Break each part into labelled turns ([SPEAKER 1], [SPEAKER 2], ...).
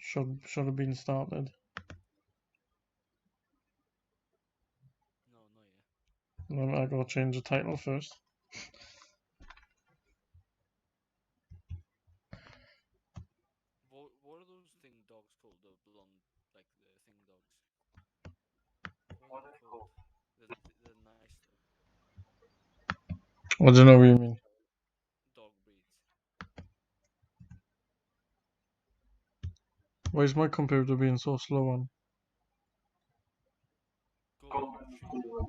[SPEAKER 1] Should have been started.
[SPEAKER 2] No, not yet.
[SPEAKER 1] Then I gotta change the title first.
[SPEAKER 2] What are those thing dogs called? The blonde, like the thing dogs. What are they called? They're nice though.
[SPEAKER 1] I don't know what you mean.
[SPEAKER 2] Dog breeds.
[SPEAKER 1] Why is my computer being so slow on?
[SPEAKER 2] Golden retriever.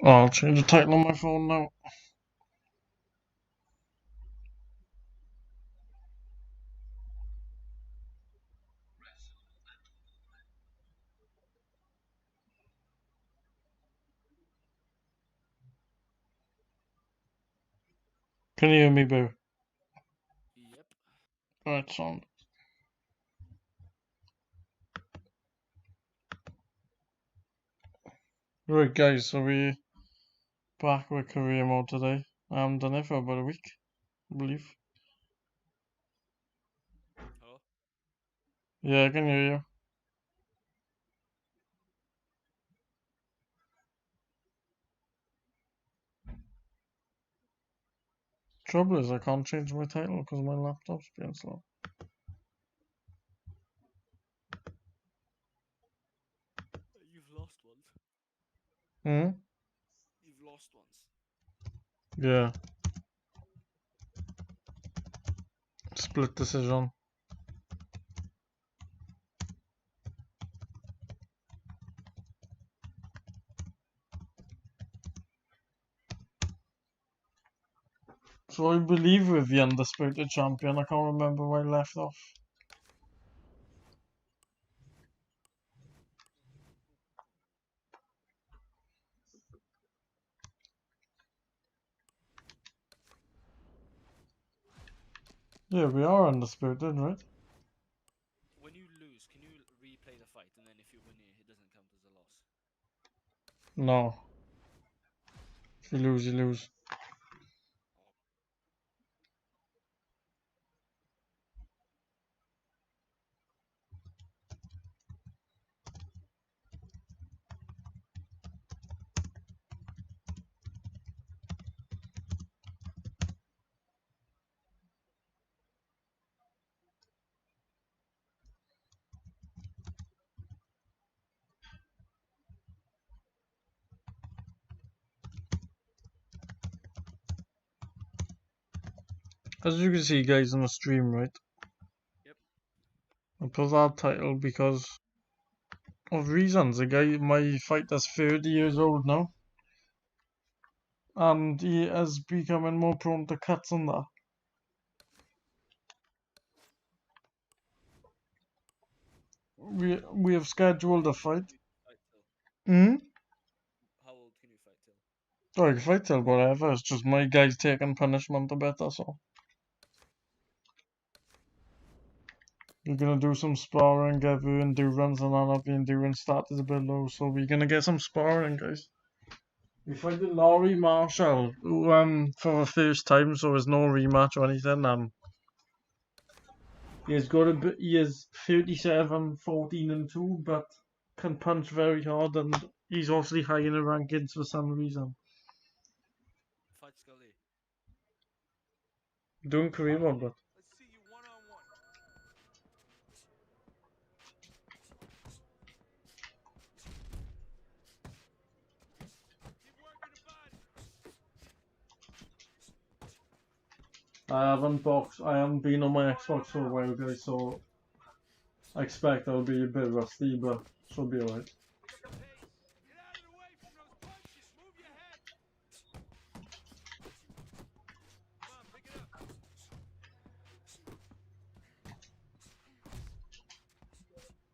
[SPEAKER 1] Oh, I'll change the title on my phone now. Can you hear me, Boo?
[SPEAKER 2] Yep.
[SPEAKER 1] Right, sound. Right, guys, so we back with career mode today. I haven't done it for about a week, I believe.
[SPEAKER 2] Hello?
[SPEAKER 1] Yeah, I can hear you. Trouble is, I can't change my title because my laptop's being slow.
[SPEAKER 2] You've lost once.
[SPEAKER 1] Hmm?
[SPEAKER 2] You've lost once.
[SPEAKER 1] Yeah. Split decision. So I believe with the undisputed champion, I can't remember where I left off. Yeah, we are undisputed, right?
[SPEAKER 2] When you lose, can you replay the fight, and then if you win it doesn't count as a loss?
[SPEAKER 1] No. If you lose, you lose. As you can see, guys, on the stream, right?
[SPEAKER 2] Yep.
[SPEAKER 1] I put that title because of reasons. The guy, my fighter's 30 years old now, and he is becoming more prone to cuts and that. We have scheduled a fight.
[SPEAKER 2] Fight till.
[SPEAKER 1] Hmm?
[SPEAKER 2] How old can you fight till?
[SPEAKER 1] Oh, I can fight till whatever. It's just my guy's taking punishment a bit, that's all. We're gonna do some sparring, get the endurance, and then the endurance stat is a bit low, so we're gonna get some sparring, guys. We fighting Laurie Marshall, who for the first time, so there's no rematch or anything. He is 37, 14 and 2, but can punch very hard, and he's obviously high in the rankings for some reason.
[SPEAKER 2] Fight Scully.
[SPEAKER 1] Doing career mode, but
[SPEAKER 3] Let's see you one on one. Keep working the body.
[SPEAKER 1] I haven't been on my Xbox for a while, guys, so I expect I'll be a bit rusty, but should be alright.
[SPEAKER 3] Pick up the pace. Get out of the way from those punches. Move your head. Come on, pick it up.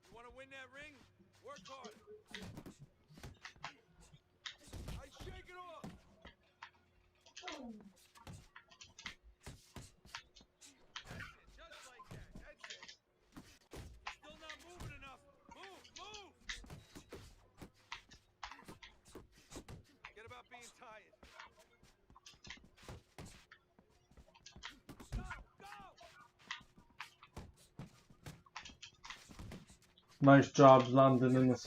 [SPEAKER 3] You want to win that ring? Work hard. I shake it off. That's it. Just like that. That's it. You're still not moving enough. Move, move. Forget about being tired.
[SPEAKER 1] Nice jobs landing in this.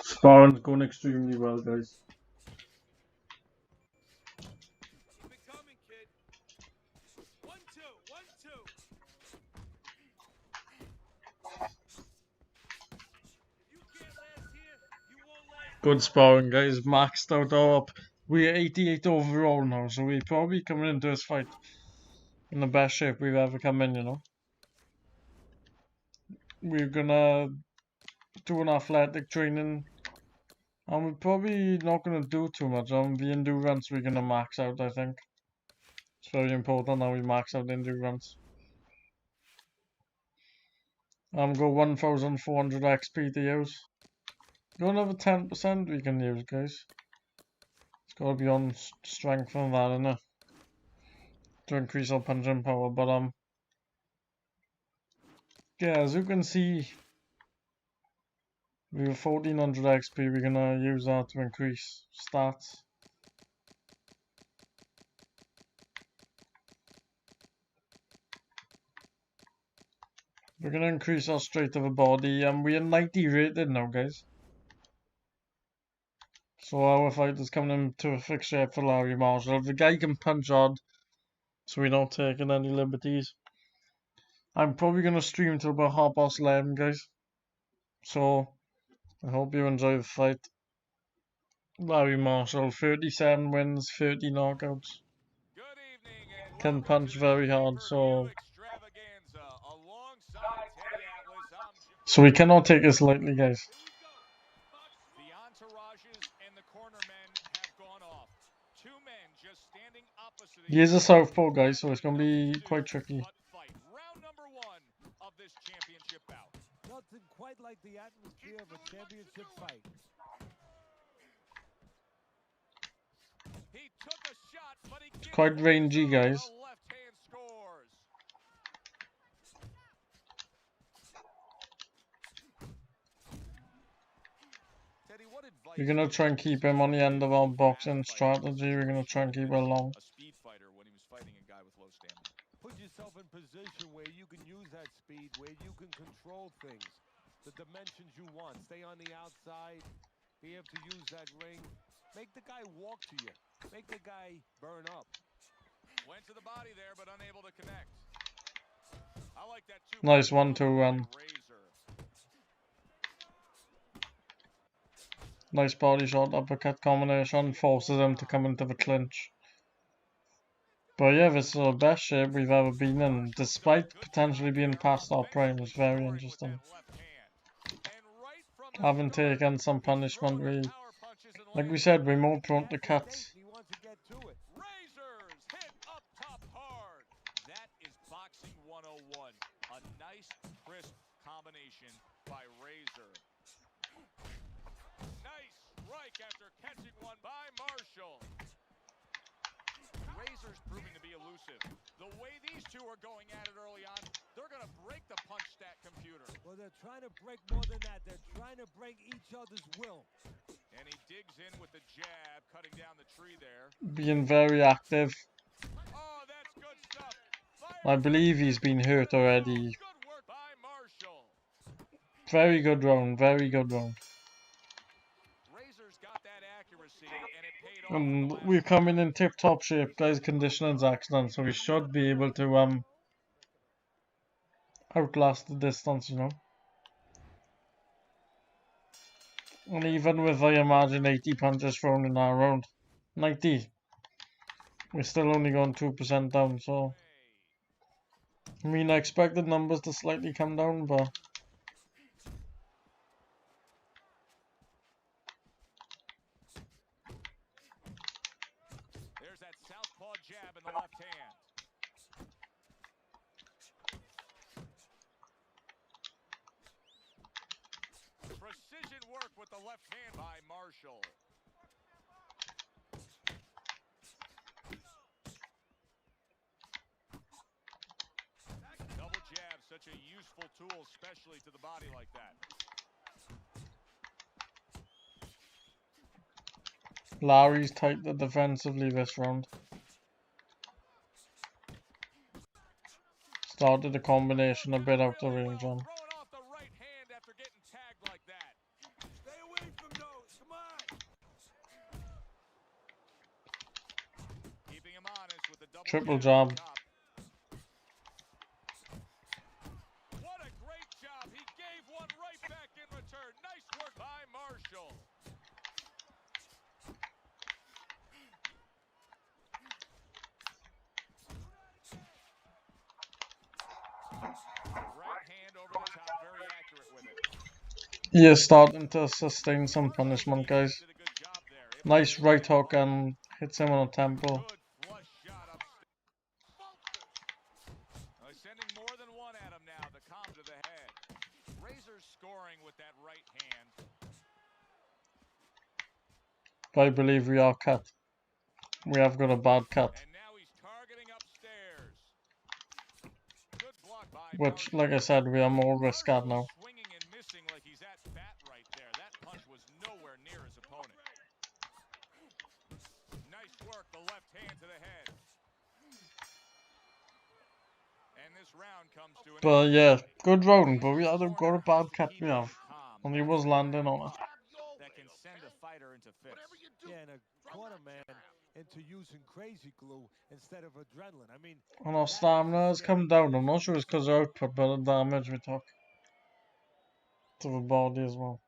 [SPEAKER 1] Sparring's going extremely well, guys.
[SPEAKER 3] Keep it coming, kid. 1, 2, 1, 2. If you can't last here, you won't last.
[SPEAKER 1] Good sparring, guys. Maxed out up. We're 88 overall now, so we're probably coming into this fight in the best shape we've ever come in, you know. We're gonna do an athletic training, and we're probably not gonna do too much. The endurance we're gonna max out, I think. It's very important that we max out endurance. Got 1400 XP to use. Got another 10% we can use, guys. It's gotta be on strength and that, innit? To increase our punching power, but yeah, as you can see, we have 1400 XP, we're gonna use that to increase stats. We're gonna increase our strength of the body, and we're 90 rated now, guys. So our fight is coming into a fixed shape for Larry Marshall. The guy can punch hard, so we're not taking any liberties. I'm probably gonna stream till about 11:30, guys. So I hope you enjoy the fight. Larry Marshall, 37 wins, 30 knockouts.
[SPEAKER 3] Good evening and
[SPEAKER 1] Can
[SPEAKER 3] welcome
[SPEAKER 1] punch
[SPEAKER 3] to
[SPEAKER 1] very
[SPEAKER 3] this
[SPEAKER 1] hard, so
[SPEAKER 3] pay-per-view extravaganza. Alongside Teddy Atlas,
[SPEAKER 1] we cannot take this lightly, guys.
[SPEAKER 3] Here we go. The entourages and the cornermen have gone off. Two men just standing opposite
[SPEAKER 1] He is a southpaw, guys, so it's gonna be quite tricky.
[SPEAKER 3] Fight. Round number 1 of this championship bout.
[SPEAKER 4] Nothing quite like the atmosphere of a championship fight.
[SPEAKER 3] He took a shot, but he gets
[SPEAKER 1] Quite rangy, guys.
[SPEAKER 3] The left hand scores. Teddy, what advice
[SPEAKER 1] We're gonna try and keep him on the end of our boxing strategy. We're gonna try and keep it long.
[SPEAKER 3] a speed fighter when he was fighting a guy with low stamina?
[SPEAKER 4] Put yourself in position where you can use that speed, where you can control things, the dimensions you want. Stay on the outside, be able to use that ring. Make the guy walk to you. Make the guy burn up.
[SPEAKER 3] Went to the body there, but unable to connect. I like that too.
[SPEAKER 1] Nice 1-2 run.
[SPEAKER 3] Razor.
[SPEAKER 1] Nice body shot, uppercut combination, forces him to come into the clinch. But yeah, this is the best shape we've ever been in, despite potentially being past our prime. It's very interesting. Having taken some punishment, like we said, we're more prone to cuts.
[SPEAKER 4] He wants to get to it.
[SPEAKER 3] Razors hit up top hard. That is boxing 101. A nice, crisp combination by Razor. Nice strike after catching one by Marshall. Razor's proving to be elusive. The way these two are going at it early on, they're going to break the punch stat computer.
[SPEAKER 4] Well, they're trying to break more than that. They're trying to break each other's will.
[SPEAKER 3] And he digs in with the jab, cutting down the tree there.
[SPEAKER 1] Being very active.
[SPEAKER 3] Oh, that's good stuff.
[SPEAKER 1] I believe he's been hurt already.
[SPEAKER 3] Good work by Marshall.
[SPEAKER 1] Very good round, very good round.
[SPEAKER 3] Razor's got that accuracy, and it paid off.
[SPEAKER 1] We're coming in tip-top shape, guys. Conditioning's excellent, so we should be able to outlast the distance, you know. And even with, I imagine, 80 punches thrown in our round, 90, we're still only going 2% down, so I mean, I expected numbers to slightly come down, but
[SPEAKER 3] with the left hand by Marshall. Double jab, such a useful tool, especially to the body like that.
[SPEAKER 1] Larry's tighter defensively this round. Started the combination a bit out the range on.
[SPEAKER 3] Throwing off the right hand after getting tagged like that.
[SPEAKER 4] Stay away from those. Come on.
[SPEAKER 3] Keeping him honest with the double
[SPEAKER 1] Triple
[SPEAKER 3] jab.
[SPEAKER 1] jab.
[SPEAKER 3] What a great job. He gave one right back in return. Nice work by Marshall. Right hand over the top, very accurate with it.
[SPEAKER 1] He is starting to sustain some punishment, guys.
[SPEAKER 3] Did a good job there. It
[SPEAKER 1] Nice
[SPEAKER 3] was
[SPEAKER 1] right hook and hits him on the temple.
[SPEAKER 3] good flush shot upstairs. He's sending more than one at him now. The calm to the head. Razor scoring with that right hand.
[SPEAKER 1] But I believe we are cut. We have got a bad cut.
[SPEAKER 3] And now he's targeting upstairs. Good block by
[SPEAKER 1] Which,
[SPEAKER 3] Marshall.
[SPEAKER 1] like I said, we are more risk at now.
[SPEAKER 3] Swinging and missing like he's at bat right there. That punch was nowhere near his opponent. Nice work, the left hand to the head. And this round comes to an
[SPEAKER 1] But
[SPEAKER 3] end.
[SPEAKER 1] yeah, good round, but we had got a
[SPEAKER 3] Corner
[SPEAKER 1] bad
[SPEAKER 3] has to
[SPEAKER 1] cut
[SPEAKER 3] keep
[SPEAKER 1] we
[SPEAKER 3] it
[SPEAKER 1] have.
[SPEAKER 3] calm.
[SPEAKER 1] And he
[SPEAKER 3] That's
[SPEAKER 1] was
[SPEAKER 3] the
[SPEAKER 1] landing
[SPEAKER 3] kind of
[SPEAKER 1] on it.
[SPEAKER 3] block that can send a fighter into fits.
[SPEAKER 4] Yeah, and a corner man into using crazy glue instead of adrenaline. I mean,
[SPEAKER 1] And our stamina has come down. I'm not sure it's because of output, but the damage we took to the body as well.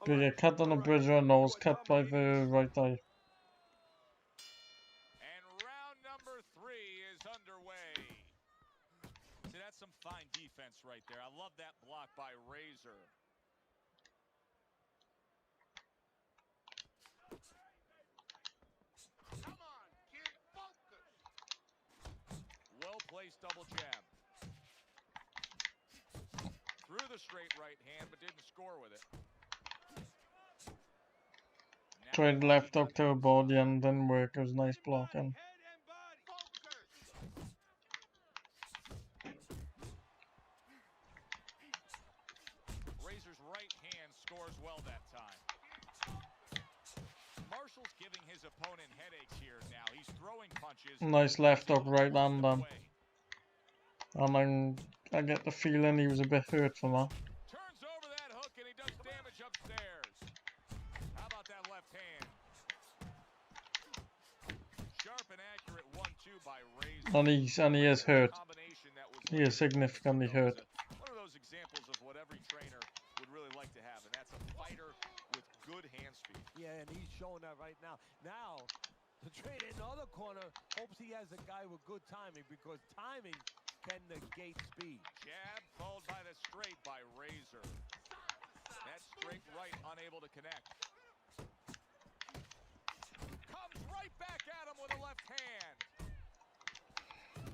[SPEAKER 1] We get cut on the bridge or nose, cut by the right eye.
[SPEAKER 3] And round number 3 is underway. See, that's some fine defense right there. I love that block by Razor. Come on, kid, focus. Well-placed double jab. Threw the straight right hand, but didn't score with it. Now
[SPEAKER 1] Tried left hook to the body and didn't work. It was nice blocking.
[SPEAKER 4] head and body.
[SPEAKER 3] Razor's right hand scores well that time. Marshall's giving his opponent headaches here now. He's throwing punches.
[SPEAKER 1] Nice left hook, right hand
[SPEAKER 3] Them
[SPEAKER 1] then. And I get the feeling he was a bit hurt from that.
[SPEAKER 3] Turns over that hook and he does damage upstairs. How about that left hand? Sharp and accurate 1-2 by Razor.
[SPEAKER 1] And he is hurt.
[SPEAKER 3] Combination that was
[SPEAKER 1] He is significantly hurt.
[SPEAKER 3] one of those examples of what every trainer would really like to have, and that's a fighter with good hand speed.
[SPEAKER 4] Yeah, and he's showing that right now. Now, the trainer in the other corner hopes he has a guy with good timing because timing can negate speed.
[SPEAKER 3] Jab followed by the straight by Razor. That straight right unable to connect. Comes right back at him with a left hand.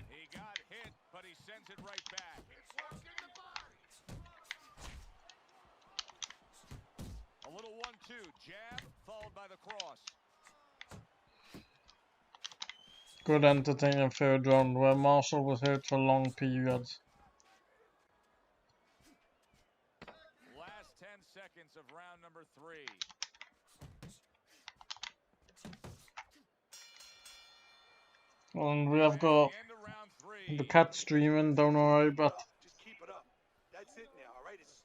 [SPEAKER 3] He got hit, but he sends it right back. A little 1-2, jab followed by the cross.
[SPEAKER 1] Good entertaining third round where Marshall was hurt for long periods.
[SPEAKER 3] Last 10 seconds of round number 3.
[SPEAKER 1] And we have got
[SPEAKER 3] At the end of round 3.
[SPEAKER 1] the cat streaming down alright, but
[SPEAKER 5] Just keep it up. That's it now, all right? It's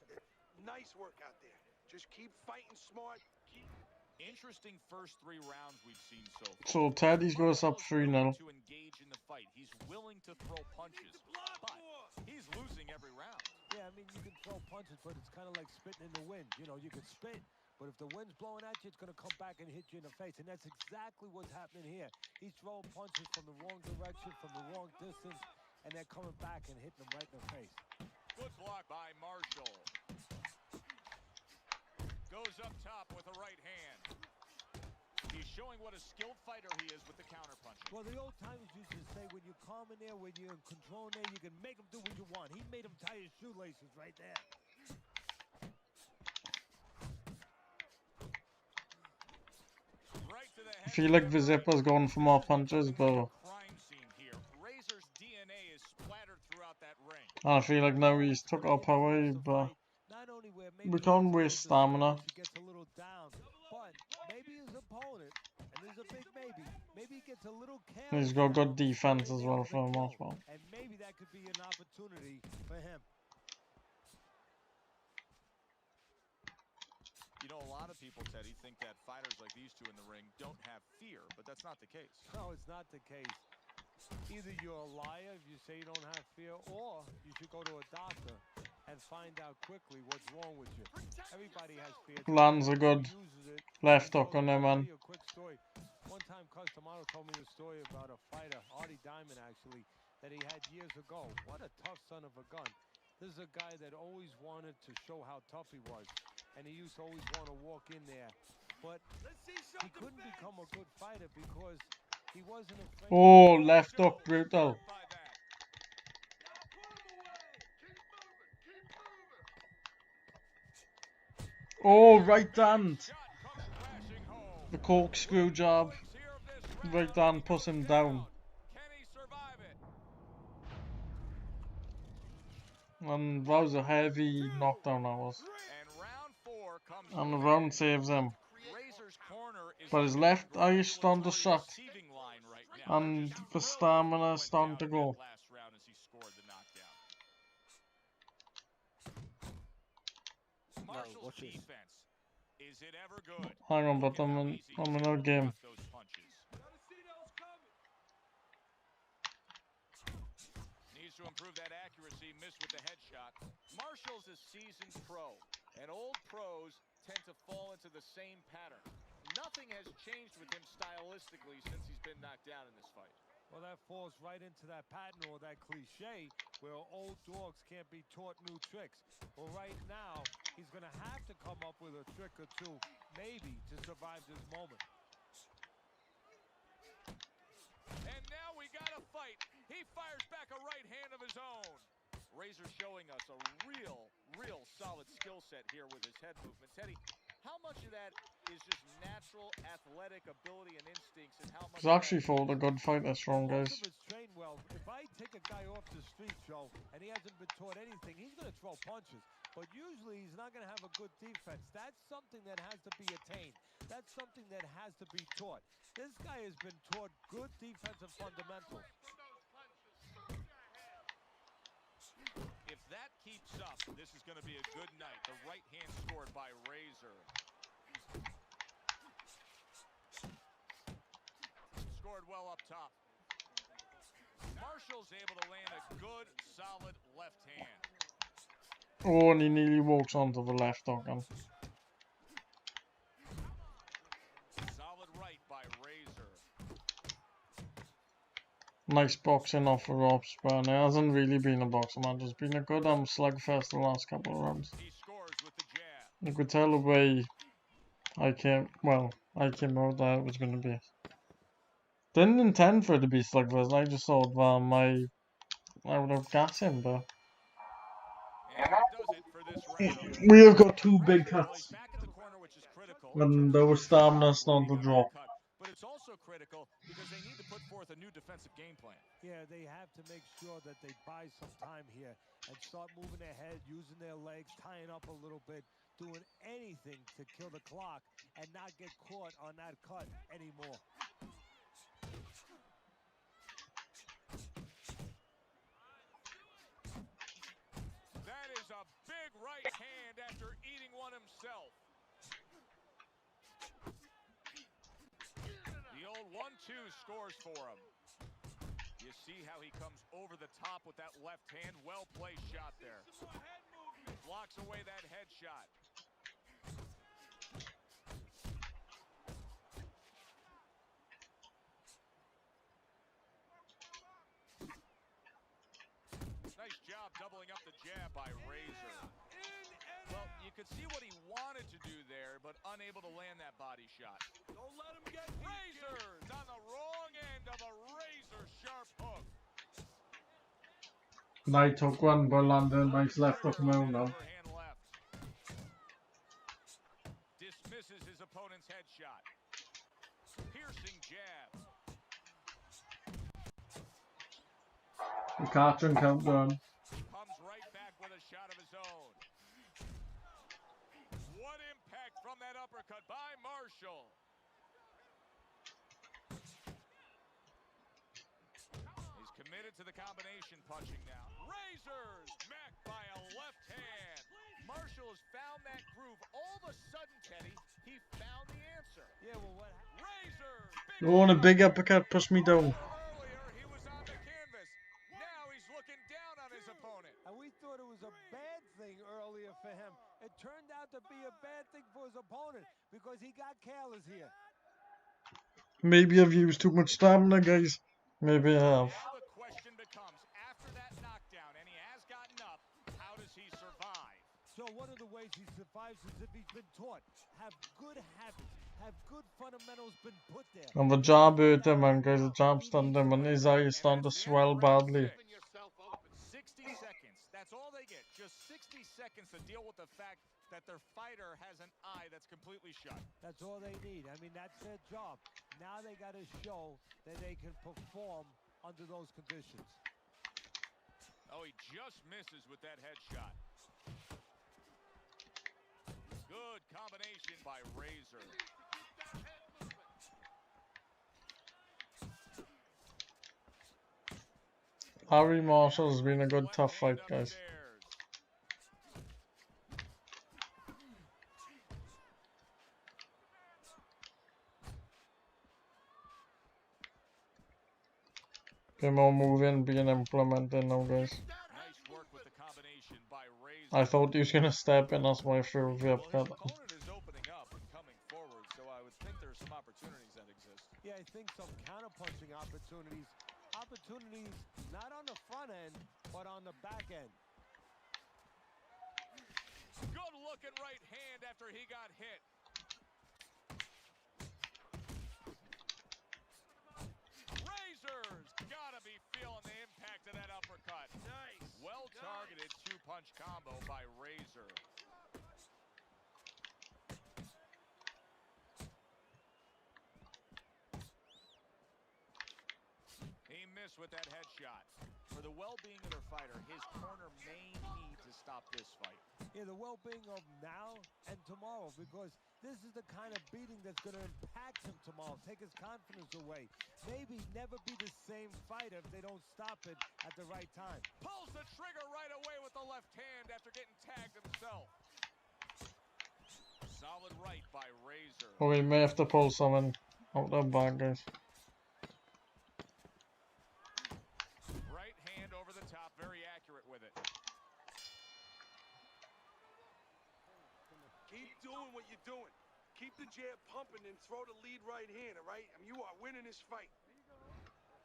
[SPEAKER 5] nice work out there. Just keep fighting smart.
[SPEAKER 3] Interesting first 3 rounds we've seen so far.
[SPEAKER 1] so Teddy's got us up 3-0.
[SPEAKER 3] To engage in the fight. He's willing to throw punches, but he's losing every round.
[SPEAKER 4] Yeah, I mean, you can throw punches, but it's kind of like spitting in the wind. You know, you can spit, but if the wind's blowing at you, it's going to come back and hit you in the face. And that's exactly what's happening here. He's throwing punches from the wrong direction, from the wrong distance, and they're coming back and hitting him right in the face.
[SPEAKER 3] Good block by Marshall. Goes up top with a right hand. He's showing what a skilled fighter he is with the counterpunching.
[SPEAKER 4] Well, the old timers used to say, when you're calm in there, when you're in control in there, you can make him do what you want. He made him tie his shoelaces right there.
[SPEAKER 3] to the
[SPEAKER 1] I
[SPEAKER 3] head
[SPEAKER 1] feel like
[SPEAKER 3] of the ring.
[SPEAKER 1] Vizippa's going for more punches, but
[SPEAKER 3] Crime scene here. Razor's DNA is splattered throughout that ring.
[SPEAKER 1] I feel like now he's took our power, but we can't waste stamina.
[SPEAKER 4] He gets a little down, but maybe his opponent, and there's a big maybe he gets a little careless.
[SPEAKER 1] He's got good
[SPEAKER 4] now,
[SPEAKER 1] defense
[SPEAKER 4] right
[SPEAKER 1] as
[SPEAKER 4] there
[SPEAKER 1] well
[SPEAKER 4] with the
[SPEAKER 1] for the most
[SPEAKER 4] kill,
[SPEAKER 1] part.
[SPEAKER 4] and maybe that could be an opportunity for him.
[SPEAKER 3] You know, a lot of people, Teddy, think that fighters like these two in the ring don't have fear, but that's not the case.
[SPEAKER 4] No, it's not the case. Either you're a liar if you say you don't have fear, or you should go to a doctor and find out quickly what's wrong with you. Everybody has fear.
[SPEAKER 1] Lands a good left hook on him, man.
[SPEAKER 4] A quick story. One time, Customano told me a story about a fighter, Artie Diamond, actually, that he had years ago. What a tough son of a gun. This is a guy that always wanted to show how tough he was, and he used to always want to walk in there. But he couldn't become a good fighter because he wasn't afraid.
[SPEAKER 1] Oh, left hook, brutal. Oh, right hand. The corkscrew jab. Right hand puts him down. And that was a heavy knockdown, that was. And the round saves him. But his left eye is starting to shut. And the stamina is starting to go.
[SPEAKER 2] Marshall's defense, is it ever good?
[SPEAKER 1] Hang on, but I'm in another game.
[SPEAKER 3] Needs to improve that accuracy, missed with the headshot. Marshall's a seasoned pro, and old pros tend to fall into the same pattern. Nothing has changed with him stylistically since he's been knocked down in this fight.
[SPEAKER 4] Well, that falls right into that pattern or that cliche where old dogs can't be taught new tricks. Well, right now, he's going to have to come up with a trick or two, maybe, to survive this moment.
[SPEAKER 3] And now we got a fight. He fires back a right hand of his own. Razor showing us a real solid skill set here with his head movement. Teddy, how much of that is just natural athletic ability and instincts, and how much?
[SPEAKER 1] He's actually fought a good fight, this strong, guys.
[SPEAKER 4] Most of it's trained well. If I take a guy off the street, Joe, and he hasn't been taught anything, he's going to throw punches. But usually he's not going to have a good defense. That's something that has to be attained. That's something that has to be taught. This guy has been taught good defensive fundamentals.
[SPEAKER 3] If that keeps up, this is going to be a good night. The right hand scored by Razor. Scored well up top. Marshall's able to land a good, solid left hand.
[SPEAKER 1] Oh, and he nearly walks onto the left hook.
[SPEAKER 3] Solid right by Razor.
[SPEAKER 1] Nice boxing off the ropes, but it hasn't really been a boxing match. It's been a good slugfest the last couple of rounds.
[SPEAKER 3] He scores with the jab.
[SPEAKER 1] You could tell the way I came out that it was going to be. Didn't intend for it to be slugfest. I just thought I would have gas him, but
[SPEAKER 3] And that does it for this round.
[SPEAKER 1] we have got two big cuts.
[SPEAKER 3] Back in the corner, which is critical.
[SPEAKER 1] And our stamina starting to drop.
[SPEAKER 3] But it's also critical because they need to put forth a new defensive game plan.
[SPEAKER 4] Yeah, they have to make sure that they buy some time here and start moving their head, using their legs, tying up a little bit, doing anything to kill the clock and not get caught on that cut anymore.
[SPEAKER 3] That is a big right hand after eating one himself. The old 1-2 scores for him. You see how he comes over the top with that left hand. Well-placed shot there. Blocks away that headshot. Nice job doubling up the jab by Razor. Well, you could see what he wanted to do there, but unable to land that body shot.
[SPEAKER 5] Don't let him get
[SPEAKER 3] Razor's on the wrong end of a razor sharp hook.
[SPEAKER 1] Night hook one, but landed nice left hook move now.
[SPEAKER 3] Overhand left. Dismisses his opponent's headshot.
[SPEAKER 1] Cartoon countdown.
[SPEAKER 3] Comes right back with a shot of his own. What impact from that uppercut by Marshall. He's committed to the combination punching now. Razors met by a left hand. Marshall has found that groove. All of a sudden, Teddy, he found the answer.
[SPEAKER 4] Yeah, well, what?
[SPEAKER 3] Razors.
[SPEAKER 1] Oh, and a big uppercut pushed me down.
[SPEAKER 3] Earlier, he was on the canvas. Now he's looking down on his opponent.
[SPEAKER 4] And we thought it was a bad thing earlier for him. It turned out to be a bad thing for his opponent because he got careless here.
[SPEAKER 1] Maybe I've used too much stamina, guys. Maybe I have.
[SPEAKER 3] Now the question becomes, after that knockdown, and he has gotten up, how does he survive?
[SPEAKER 4] So one of the ways he survives is if he's been taught. Have good habits. Have good fundamentals been put there.
[SPEAKER 1] And the jab hurt him, man, guys. The jab stunned him, and his eye is starting to swell badly.
[SPEAKER 3] 60 seconds. That's all they get. Just 60 seconds to deal with the fact that their fighter has an eye that's completely shut.
[SPEAKER 4] That's all they need. I mean, that's their job. Now they got to show that they can perform under those conditions.
[SPEAKER 3] Oh, he just misses with that headshot. Good combination by Razor.
[SPEAKER 1] Harry Marshall has been a good tough fight, guys. Bit more moving being implemented now, guys.
[SPEAKER 3] Nice work with the combination by Razor.
[SPEAKER 1] I thought he was gonna step in, that's why I threw the
[SPEAKER 3] Well, his
[SPEAKER 1] uppercut.
[SPEAKER 3] opponent is opening up and coming forward, so I would think there's some opportunities that exist.
[SPEAKER 4] Yeah, I think some counter-punching opportunities. Opportunities not on the front end, but on the back end.
[SPEAKER 3] Good looking right hand after he got hit. Razors gotta be feeling the impact of that uppercut. Nice. Well targeted two-punch combo by Razor. He missed with that headshot. For the well-being of their fighter, his corner may need to stop this fight.
[SPEAKER 4] Yeah, the well-being of now and tomorrow, because this is the kind of beating that's going to impact him tomorrow, take his confidence away. Maybe never be the same fighter if they don't stop it at the right time.
[SPEAKER 3] Pulls the trigger right away with the left hand after getting tagged himself. Solid right by Razor.
[SPEAKER 1] Oh, we may have to pull something out the back, guys.
[SPEAKER 3] Right hand over the top, very accurate with it.
[SPEAKER 5] Keep doing what you're doing. Keep the jab pumping and throw the lead right hand, all right? I mean, you are winning this fight.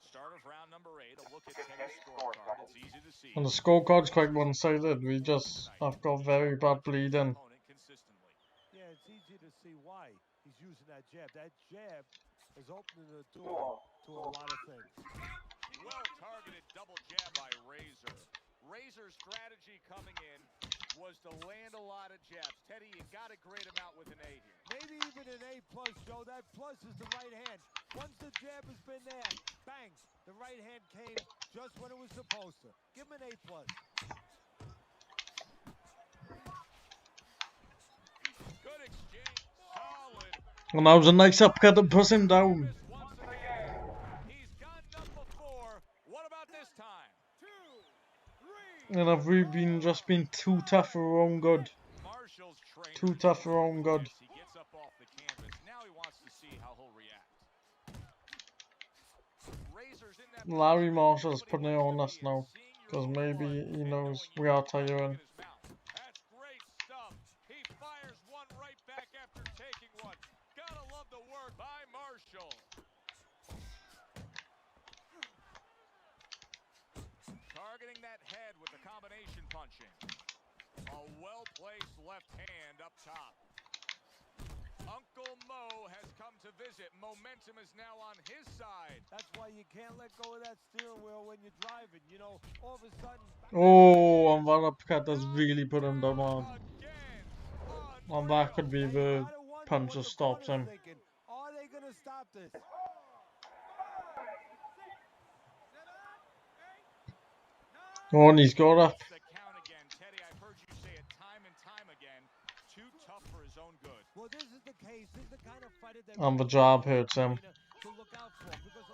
[SPEAKER 3] Start of round number 8. A look at Teddy's scorecard. It's easy to see.
[SPEAKER 1] And the scorecard's quite one-sided. We just have got very bad bleeding.
[SPEAKER 3] Opponent consistently.
[SPEAKER 4] Yeah, it's easy to see why he's using that jab. That jab is opening the door to a lot of things.
[SPEAKER 3] Well targeted double jab by Razor. Razor's strategy coming in was to land a lot of jabs. Teddy, you got to grade him out with an A here.
[SPEAKER 4] Maybe even an A+, Joe. That plus is the right hand. Once the jab has been there, bang, the right hand came just when it was supposed to. Give him an A+.
[SPEAKER 3] Good exchange. Solid.
[SPEAKER 1] And that was a nice uppercut to push him down.
[SPEAKER 3] Once again. He's gotten up before. What about this time? 2, 3.
[SPEAKER 1] And have we just been too tough for our own good?
[SPEAKER 3] Marshall's trainer.
[SPEAKER 1] Too tough for our own good.
[SPEAKER 3] He gets up off the canvas. Now he wants to see how he'll react. Razor's in that
[SPEAKER 1] Larry Marshall's putting it on us now, because maybe he knows we are tiring.
[SPEAKER 3] That's great stuff. He fires one right back after taking one. Gotta love the work by Marshall. Targeting that head with the combination punching. A well-placed left hand up top. Uncle Mo has come to visit. Momentum is now on his side.
[SPEAKER 4] That's why you can't let go of that steering wheel when you're driving. You know, all of a sudden...
[SPEAKER 1] Oh, and that uppercut has really put him down hard.
[SPEAKER 3] Again.
[SPEAKER 1] And that could be
[SPEAKER 4] And you
[SPEAKER 1] the
[SPEAKER 4] gotta wonder
[SPEAKER 1] punch
[SPEAKER 4] what
[SPEAKER 1] that
[SPEAKER 4] the
[SPEAKER 1] stops him.
[SPEAKER 4] opponent's thinking. Are they going to stop this?
[SPEAKER 1] Oh, and he's got up.
[SPEAKER 3] Gets the count again. Teddy, I've heard you say it time and time again. Too tough for his own good.
[SPEAKER 4] Well, this is the case. This is the kind of fighter that
[SPEAKER 1] And the jab hurts him.
[SPEAKER 4] to look out for because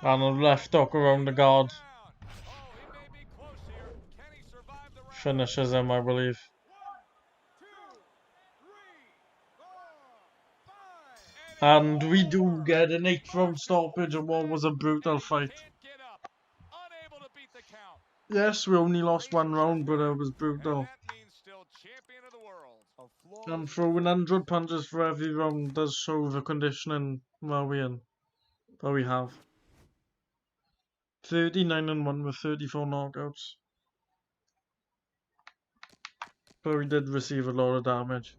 [SPEAKER 1] And a left hook around the guard.
[SPEAKER 3] Oh, he may be close here. Can he survive the round?
[SPEAKER 1] Finishes him, I believe.
[SPEAKER 3] 1, 2, 3, 4, 5.
[SPEAKER 1] And we do get an 8th round stoppage in what was a brutal fight.
[SPEAKER 3] Can't get up. Unable to beat the count.
[SPEAKER 1] Yes, we only lost 1 round, but it was brutal.
[SPEAKER 3] And that means still champion of the world.
[SPEAKER 4] a flaw.
[SPEAKER 1] And throwing 100 punches for every round does show the conditioning that we have. 39-1 with 34 knockouts. But we did receive a lot of damage.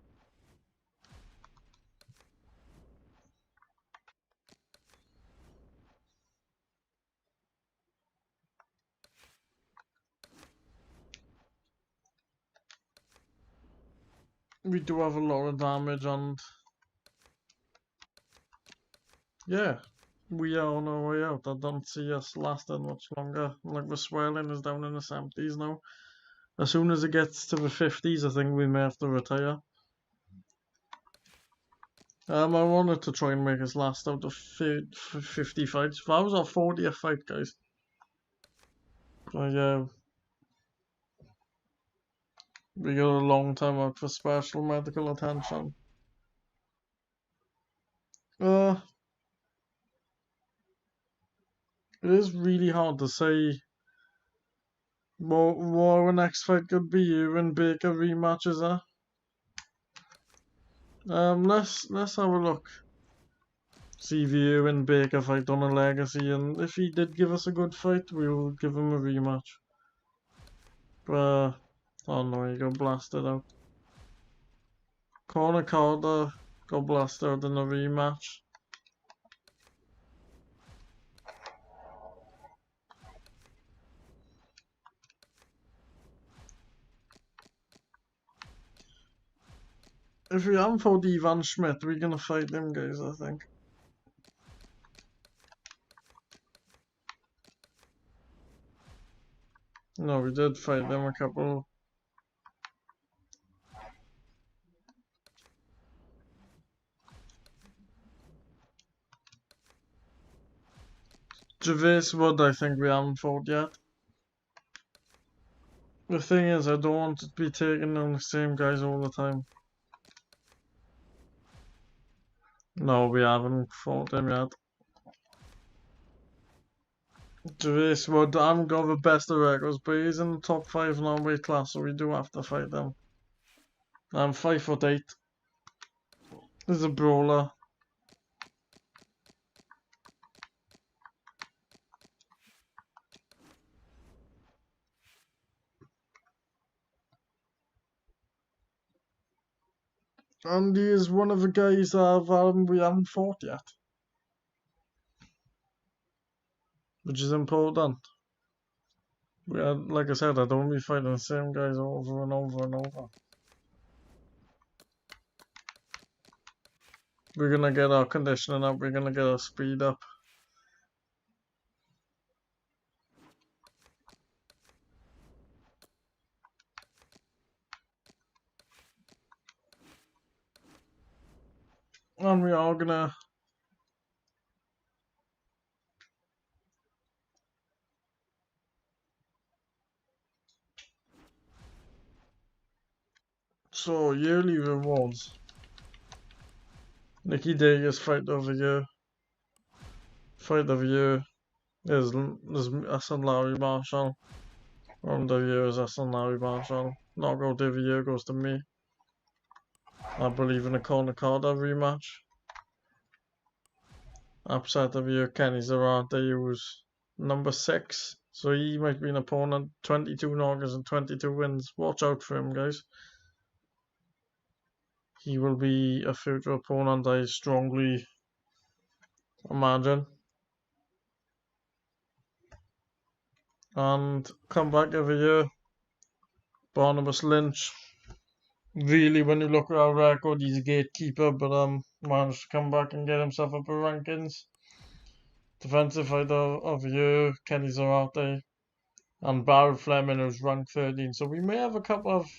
[SPEAKER 1] We do have a lot of damage, and yeah, we are on our way out. I don't see us lasting much longer. Like, the swelling is down in the 70s now. As soon as it gets to the 50s, I think we may have to retire. I wanted to try and make us last out of 50 fights. That was our 40th fight, guys. Yeah. We got a long time out for special medical attention. It is really hard to say what our next fight could be. You and Baker rematches, huh? Let's have a look. See if you and Baker fight on a legacy, and if he did give us a good fight, we'll give him a rematch. But oh no, he got blasted out. Conor Carter got blasted out in a rematch. If we haven't fought Ivan Schmidt, we're gonna fight them guys, I think. No, we did fight them a couple. Gervais Wood, I think we haven't fought yet. The thing is, I don't want to be taking on the same guys all the time. No, we haven't fought him yet. Gervais Wood, I haven't got the best of records, but he's in the top 5 in our weight class, so we do have to fight him. I'm 5'8". This is a brawler. And he is one of the guys that we haven't fought yet. Which is important. Like I said, I don't want to be fighting the same guys over and over and over. We're gonna get our conditioning up, we're gonna get our speed up. And we are gonna so yearly rewards. Nicky Dagas fight of the year. Fight of the year is us and Larry Marshall. Round of the year is us and Larry Marshall. Knockout of the year goes to me. I believe in a Conor Carter rematch. Upset of the year, Kenny Zarate, who's number 6. So he might be an opponent. 22 knockouts and 22 wins. Watch out for him, guys. He will be a future opponent, I strongly imagine. And comeback every year, Barnabas Lynch. Really, when you look at our record, he's a gatekeeper, but managed to come back and get himself up the rankings. Defensive fighter of the year, Kenny Zarate. and Barrett Fleming, who's ranked 13. So we may have a couple of...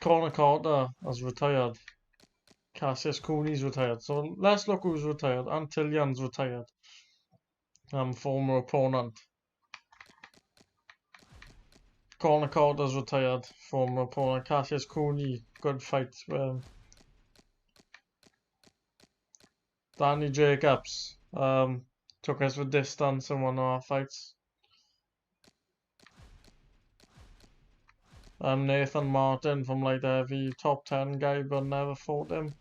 [SPEAKER 1] Connor Carter has retired. Cassius Cooney's retired. So let's look who's retired. Antillian's retired. Former opponent. Connor Carter's retired. Former opponent. Cassius Cooney, good fight. Danny Jacobs took us for distance in one of our fights. Nathan Martin from light heavy, top 10 guy, but never fought him.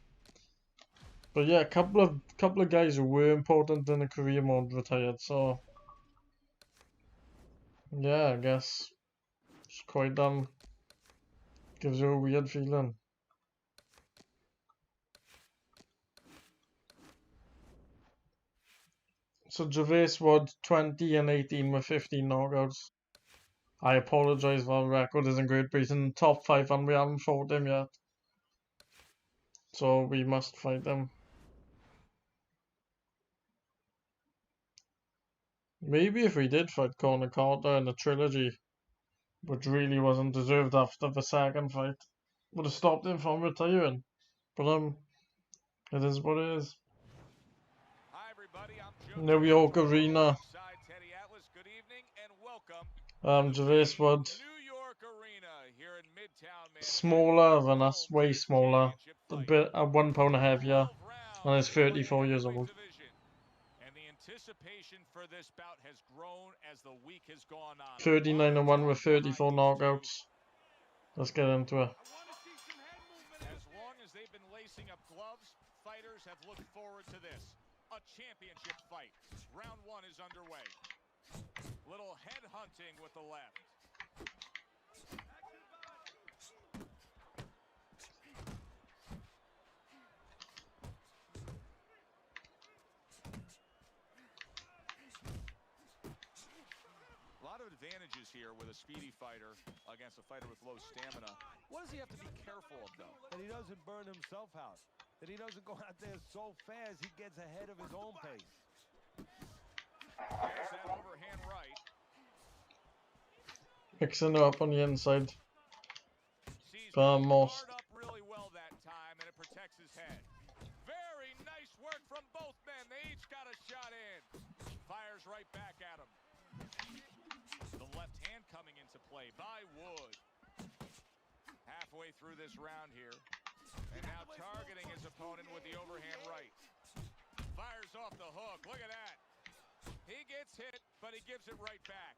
[SPEAKER 1] But yeah, a couple of guys who were important in the career mode retired. So yeah, I guess it's quite gives you a weird feeling. So Gervais Wood 20 and 18 with 15 knockouts. I apologise for our record isn't great, but he's in the top 5 and we haven't fought him yet. So we must fight him. Maybe if we did fight Connor Carter in the trilogy, which really wasn't deserved after the second fight, would have stopped him from retiring. But it is what it is.
[SPEAKER 3] Hi everybody, I'm Joe
[SPEAKER 1] New York Arena.
[SPEAKER 3] alongside Teddy Atlas. Good evening and welcome.
[SPEAKER 1] Gervais Wood,
[SPEAKER 3] New York Arena here in Midtown Manhattan.
[SPEAKER 1] smaller than us, way smaller, a
[SPEAKER 3] Championship
[SPEAKER 1] bit
[SPEAKER 3] fight.
[SPEAKER 1] 1 pound heavier,
[SPEAKER 3] 12
[SPEAKER 1] and is
[SPEAKER 3] rounds
[SPEAKER 1] 34 years
[SPEAKER 3] heavyweight
[SPEAKER 1] old.
[SPEAKER 3] division. And the anticipation for this bout has grown as the week has gone on.
[SPEAKER 1] 39 and 1 with 34 knockouts. Let's get into it.
[SPEAKER 3] As long as they've been lacing up gloves, fighters have looked forward to this. A championship fight. Round 1 is underway. Little head hunting with the left. A lot of advantages here with a speedy fighter against a fighter with low stamina. What does he have to be careful of, though?
[SPEAKER 4] That he doesn't burn himself out. That he doesn't go out there so fast he gets ahead of his own pace.
[SPEAKER 3] There's that overhand right.
[SPEAKER 1] Mixing it up on the inside.
[SPEAKER 3] Sees
[SPEAKER 1] Vamos.
[SPEAKER 3] guard up really well that time, and it protects his head. Very nice work from both men. They each got a shot in. Fires right back at him. The left hand coming into play by Wood. Halfway through this round here. And now targeting his opponent with the overhand right. Fires off the hook. Look at that. He gets hit, but he gives it right back.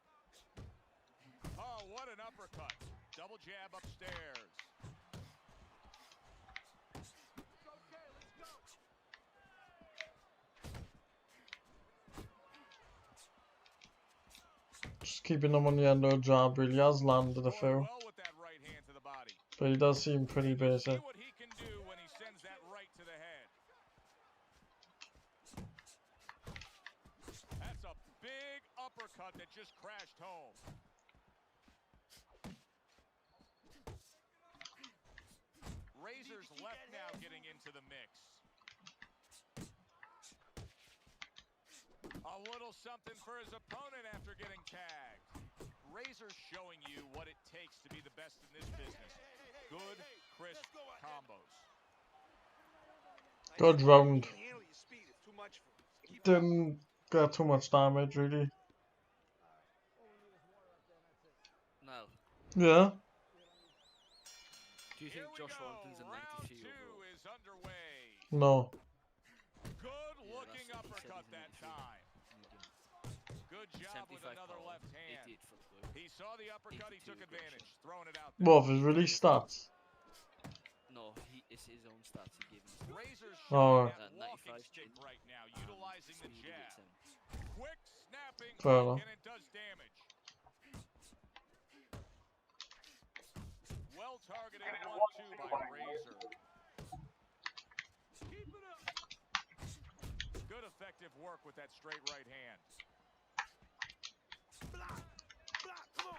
[SPEAKER 3] Oh, what an uppercut. Double jab upstairs.
[SPEAKER 1] Just keeping him on the end of a jab, really has landed a
[SPEAKER 3] Going
[SPEAKER 1] few.
[SPEAKER 3] well with that right hand to the body.
[SPEAKER 1] But he does seem pretty
[SPEAKER 3] See
[SPEAKER 1] basic.
[SPEAKER 3] what he can do when he sends that right to the head. That's a big uppercut that just crashed home. Razor's left now getting into the mix. A little something for his opponent after getting tagged. Razor's showing you what it takes to be the best in this business. Good, crisp combos.
[SPEAKER 1] Good round.
[SPEAKER 5] Can't handle your speed. It's too much for him. Keep it up.
[SPEAKER 1] Didn't get too much damage, really.
[SPEAKER 2] Now,
[SPEAKER 1] Yeah.
[SPEAKER 2] do you
[SPEAKER 3] Here
[SPEAKER 2] think
[SPEAKER 3] we
[SPEAKER 2] Josh
[SPEAKER 3] go.
[SPEAKER 2] Warrington's a
[SPEAKER 3] Round
[SPEAKER 2] 93
[SPEAKER 3] 2
[SPEAKER 2] overall?
[SPEAKER 3] is underway.
[SPEAKER 1] No.
[SPEAKER 3] Good
[SPEAKER 2] Yeah,
[SPEAKER 3] looking
[SPEAKER 2] that's what he said,
[SPEAKER 3] uppercut
[SPEAKER 2] he's a
[SPEAKER 3] that
[SPEAKER 2] 93
[SPEAKER 3] time.
[SPEAKER 2] medium.
[SPEAKER 3] Good job with
[SPEAKER 2] 75
[SPEAKER 3] another
[SPEAKER 2] power,
[SPEAKER 3] left hand.
[SPEAKER 2] 88 foot glue.
[SPEAKER 3] He saw the uppercut, he took
[SPEAKER 2] 82 aggression.
[SPEAKER 3] advantage, throwing it out there.
[SPEAKER 1] What, his release stats?
[SPEAKER 2] No, it's his own stats he gave him.
[SPEAKER 3] Razor's
[SPEAKER 1] Oh.
[SPEAKER 3] showing that
[SPEAKER 2] 95
[SPEAKER 3] walking stick
[SPEAKER 2] chin.
[SPEAKER 3] right now, utilizing the
[SPEAKER 2] Swede
[SPEAKER 3] jab.
[SPEAKER 2] beats him.
[SPEAKER 3] Quick snapping
[SPEAKER 1] Fair
[SPEAKER 3] hook,
[SPEAKER 1] enough.
[SPEAKER 3] and it does damage. Well targeted 1-2 by Razor. Keep it up. Good effective work with that straight right hand. Block, come on.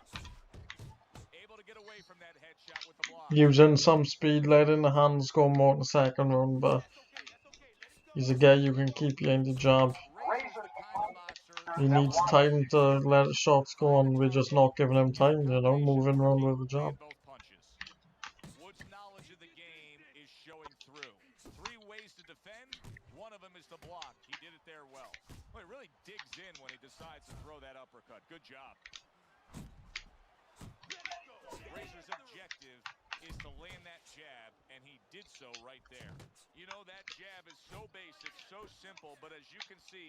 [SPEAKER 3] Able to get away from that headshot with the block.
[SPEAKER 1] Using some speed, letting the hands go more in the second round, but he's a guy you can keep behind the jab.
[SPEAKER 3] Razor's the kind of boxer
[SPEAKER 1] He needs time to let his shots go on. We're just not giving him time, you know, moving around with the jab.
[SPEAKER 3] Both punches. Wood's knowledge of the game is showing through. 3 ways to defend. One of them is to block. He did it there well. Well, he really digs in when he decides to throw that uppercut. Good job. Razor's objective is to land that jab, and he did so right there. You know, that jab is so basic, so simple, but as you can see,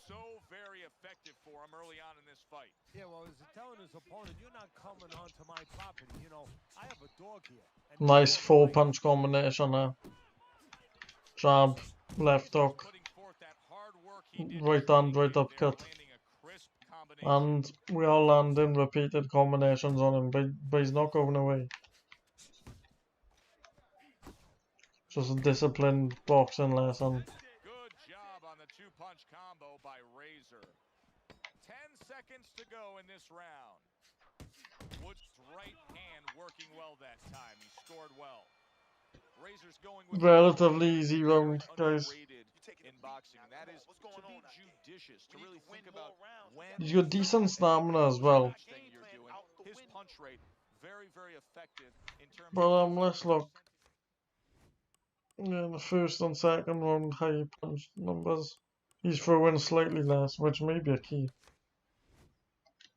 [SPEAKER 3] so very effective for him early on in this fight.
[SPEAKER 4] Yeah, well, he's telling his opponent, you're not coming onto my property. You know, I have a dog here. And
[SPEAKER 1] Nice 4-punch combination there. Jab, left hook,
[SPEAKER 3] Putting forth that hard work he did
[SPEAKER 1] right hand, right
[SPEAKER 3] there,
[SPEAKER 1] uppercut.
[SPEAKER 3] landing a crisp combination.
[SPEAKER 1] And we are landing repeated combinations on him, but he's not going away. Just a disciplined boxing lesson.
[SPEAKER 3] Good job on the 2-punch combo by Razor. 10 seconds to go in this round. Wood's right hand working well that time. He scored well. Razor's going with
[SPEAKER 1] Relatively easy round, guys.
[SPEAKER 3] underrated in boxing. That is to be judicious, to really think about when
[SPEAKER 1] He's got decent stamina as well.
[SPEAKER 3] thing you're doing. His punch rate very, very effective in terms
[SPEAKER 1] But
[SPEAKER 3] of
[SPEAKER 1] let's look. Yeah, the first and second round high punch numbers. He's throwing slightly less, which may be a key.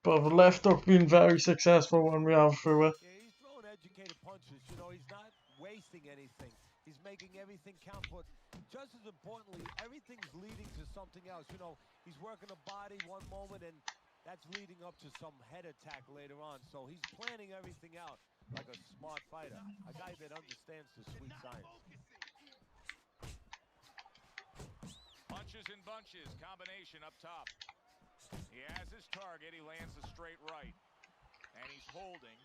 [SPEAKER 1] But the left hook been very successful when we have through it.
[SPEAKER 4] Yeah, he's throwing educated punches. You know, he's not wasting anything. He's making everything count, but just as importantly, everything's leading to something else. You know, he's working a body one moment, and that's leading up to some head attack later on. So he's planning everything out like a smart fighter, a guy that understands the sweet science.
[SPEAKER 3] punches and bunches combination up top. He has his target. He lands a straight right. And he's holding.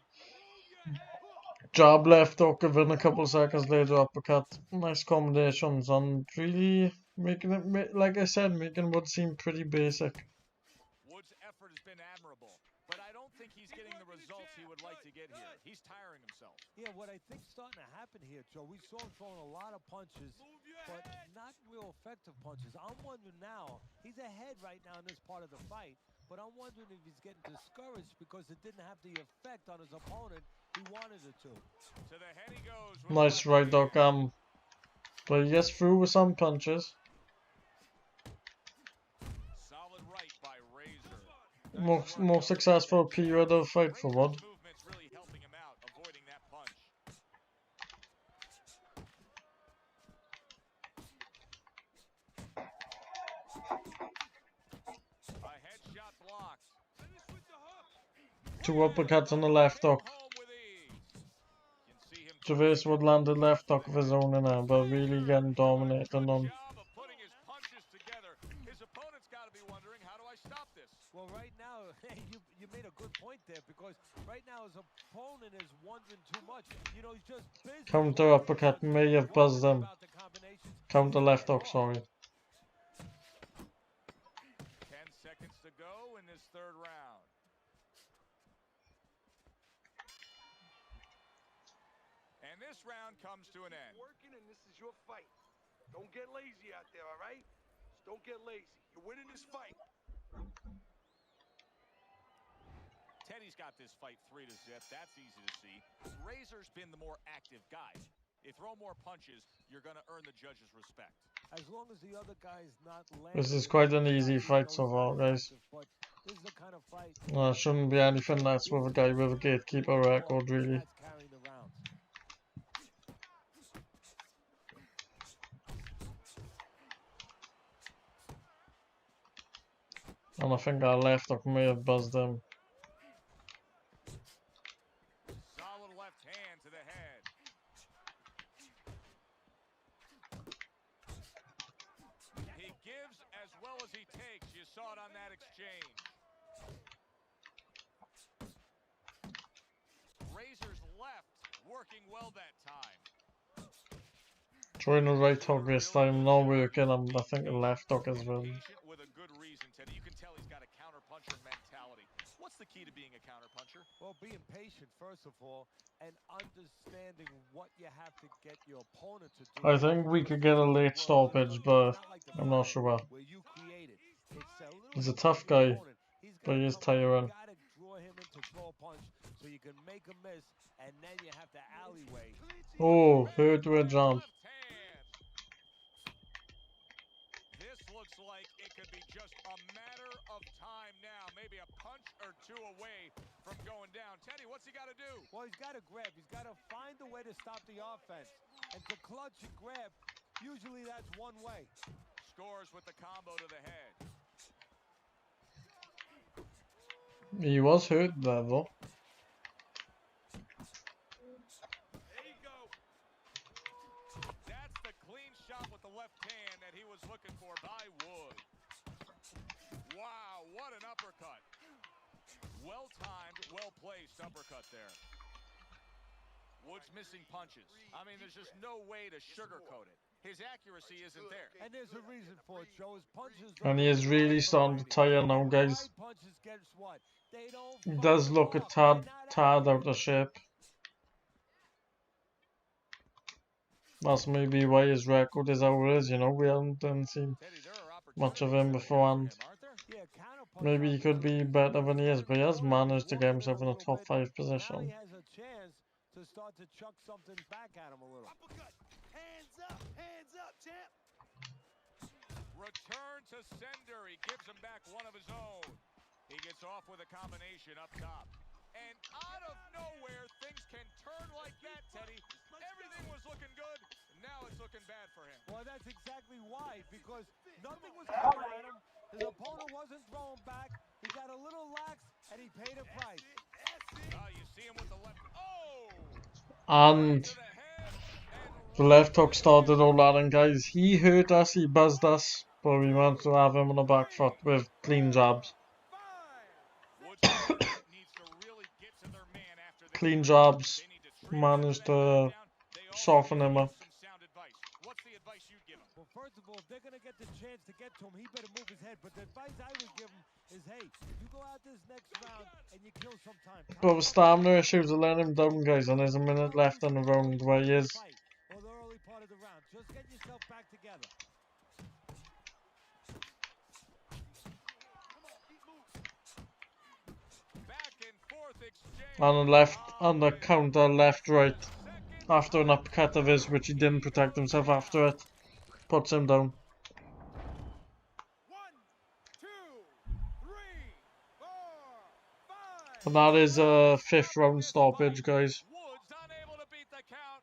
[SPEAKER 1] Jab left hook, within a couple of seconds later uppercut. Nice combinations and really making it, like I said, making what seemed pretty basic.
[SPEAKER 3] Wood's effort has been admirable, but I don't think he's getting the results he would like to get here. He's tiring himself.
[SPEAKER 4] Yeah, what I think's starting to happen here, Joe, we saw him throwing a lot of punches, but not real effective punches. I'm wondering now, he's ahead right now in this part of the fight, but I'm wondering if he's getting discouraged because it didn't have the effect on his opponent he wanted it to.
[SPEAKER 3] To the head he goes. With
[SPEAKER 1] Nice right hook, but he gets through with some punches.
[SPEAKER 3] Solid right by Razor.
[SPEAKER 1] More successful period of fight for Wood.
[SPEAKER 3] Movement's really helping him out, avoiding that punch. A headshot blocked.
[SPEAKER 1] Two uppercuts on the left hook.
[SPEAKER 3] Home with ease. You can see him
[SPEAKER 1] Gervais Wood landed left hook of his own in there, but really getting dominated on.
[SPEAKER 3] job of putting his punches together. His opponent's got to be wondering, how do I stop this?
[SPEAKER 4] Well, right now, you made a good point there because right now his opponent is wondering too much. You know, he's just busy.
[SPEAKER 1] Counter uppercut may have buzzed him.
[SPEAKER 4] About the combinations.
[SPEAKER 1] Counter left hook, sorry.
[SPEAKER 3] 10 seconds to go in this third round. And this round comes to an end.
[SPEAKER 5] Working, and this is your fight. Don't get lazy out there, all right? Just don't get lazy. You're winning this fight.
[SPEAKER 3] Teddy's got this fight 3-0. That's easy to see. Razor's been the more active guy. You throw more punches, you're going to earn the judge's respect.
[SPEAKER 4] As long as the other guy's not
[SPEAKER 1] This is
[SPEAKER 4] landing,
[SPEAKER 1] quite an easy fight so far, guys.
[SPEAKER 4] but this is the kind of fight
[SPEAKER 1] Shouldn't be anything less with a guy with a gatekeeper record, really.
[SPEAKER 4] that's carrying the rounds.
[SPEAKER 1] And I think our left hook may have buzzed him.
[SPEAKER 3] Solid left hand to the head. He gives as well as he takes. You saw it on that exchange. Razor's left working well that time.
[SPEAKER 1] Trying the right hook this time, not working. I think the left hook as well.
[SPEAKER 3] Patient with a good reason, Teddy. You can tell he's got a counterpuncher mentality. What's the key to being a counterpuncher?
[SPEAKER 4] Well, being patient, first of all, and understanding what you have to get your opponent to do.
[SPEAKER 1] I think we could get a late stoppage, but I'm not sure.
[SPEAKER 4] Where you create it. It's a little
[SPEAKER 1] He's a
[SPEAKER 4] bit
[SPEAKER 1] tough
[SPEAKER 4] for the
[SPEAKER 1] guy,
[SPEAKER 4] opponent. He's
[SPEAKER 1] but
[SPEAKER 4] gotta
[SPEAKER 1] he is
[SPEAKER 4] come in, you
[SPEAKER 1] tiring.
[SPEAKER 4] gotta draw him in to throw a punch so you can make a miss, and then you have to alleyway.
[SPEAKER 1] Oh,
[SPEAKER 3] Bang
[SPEAKER 1] hurt with a
[SPEAKER 3] with
[SPEAKER 1] jump.
[SPEAKER 3] left hand. This looks like it could be just a matter of time now. Maybe a punch or two away from going down. Teddy, what's he got to do?
[SPEAKER 4] Well, he's got to grab. He's got to find a way to stop the offense. And to clutch and grab, usually that's one way.
[SPEAKER 3] Scores with the combo to the head.
[SPEAKER 1] He was hurt there though.
[SPEAKER 3] There you go. That's the clean shot with the left hand that he was looking for by Wood. Wow, what an uppercut. Well-timed, well-placed uppercut there. Wood's missing punches. I mean, there's just no way to sugarcoat it. His accuracy isn't there.
[SPEAKER 4] And there's a reason for it, Joe. His punches
[SPEAKER 1] And he is really starting to tire now, guys.
[SPEAKER 4] punches guess what? They don't
[SPEAKER 1] He does
[SPEAKER 4] fucking
[SPEAKER 1] look a
[SPEAKER 4] walk.
[SPEAKER 1] tad
[SPEAKER 4] They're not
[SPEAKER 1] tired
[SPEAKER 4] accurate.
[SPEAKER 1] out of shape. That's maybe why his record is how it is, you know. We haven't seen
[SPEAKER 3] Teddy, there are
[SPEAKER 1] much of
[SPEAKER 3] opportunities
[SPEAKER 1] him
[SPEAKER 3] out there for
[SPEAKER 1] beforehand.
[SPEAKER 3] him, aren't there?
[SPEAKER 4] Yeah, counterpunch
[SPEAKER 1] Maybe he
[SPEAKER 4] out
[SPEAKER 1] could
[SPEAKER 4] there.
[SPEAKER 1] be better than he is, but he has managed to get
[SPEAKER 4] Walking
[SPEAKER 1] himself in a
[SPEAKER 4] little
[SPEAKER 1] top
[SPEAKER 4] bit.
[SPEAKER 1] 5
[SPEAKER 4] Now he
[SPEAKER 1] position.
[SPEAKER 4] has a chance to start to chuck something back at him a little.
[SPEAKER 5] Uppercut. Hands up, champ.
[SPEAKER 3] Return to sender. He gives him back one of his own. He gets off with a combination up top. And out of nowhere, things can turn like that, Teddy. Everything was looking good. Now it's looking bad for him.
[SPEAKER 4] Well, that's exactly why, because nothing was coming at him. His opponent wasn't throwing back. He got a little lax, and he paid a price.
[SPEAKER 3] You see him with the left. Oh!
[SPEAKER 1] And
[SPEAKER 3] To the head. And
[SPEAKER 1] the left hook started all that, and guys, he hurt us, he buzzed us, but we managed to have him on the back foot with clean jabs.
[SPEAKER 3] Woods needs to really get to their man after this.
[SPEAKER 1] Clean jabs,
[SPEAKER 3] They need to treat
[SPEAKER 1] managed
[SPEAKER 3] him after
[SPEAKER 1] to
[SPEAKER 3] that knockdown. They also
[SPEAKER 1] soften
[SPEAKER 3] need to
[SPEAKER 1] him
[SPEAKER 3] give
[SPEAKER 1] up.
[SPEAKER 3] some sound advice. What's the advice you'd give him?
[SPEAKER 4] Well, first of all, if they're going to get the chance to get to him, he better move his head. But the advice I would give him is, hey, you go out this next round and you kill some time.
[SPEAKER 1] But with stamina issues are letting him down, guys, and there's a minute left in the round where he is.
[SPEAKER 4] Or the early part of the round. Just get yourself back together.
[SPEAKER 3] Back and forth exchange.
[SPEAKER 1] On the left, on the counter, left, right. After an uppercut of his, which he didn't protect himself after it, puts him down.
[SPEAKER 5] 1, 2, 3, 4, 5.
[SPEAKER 1] And that is a 5th round stoppage, guys.
[SPEAKER 3] Woods unable to beat the count.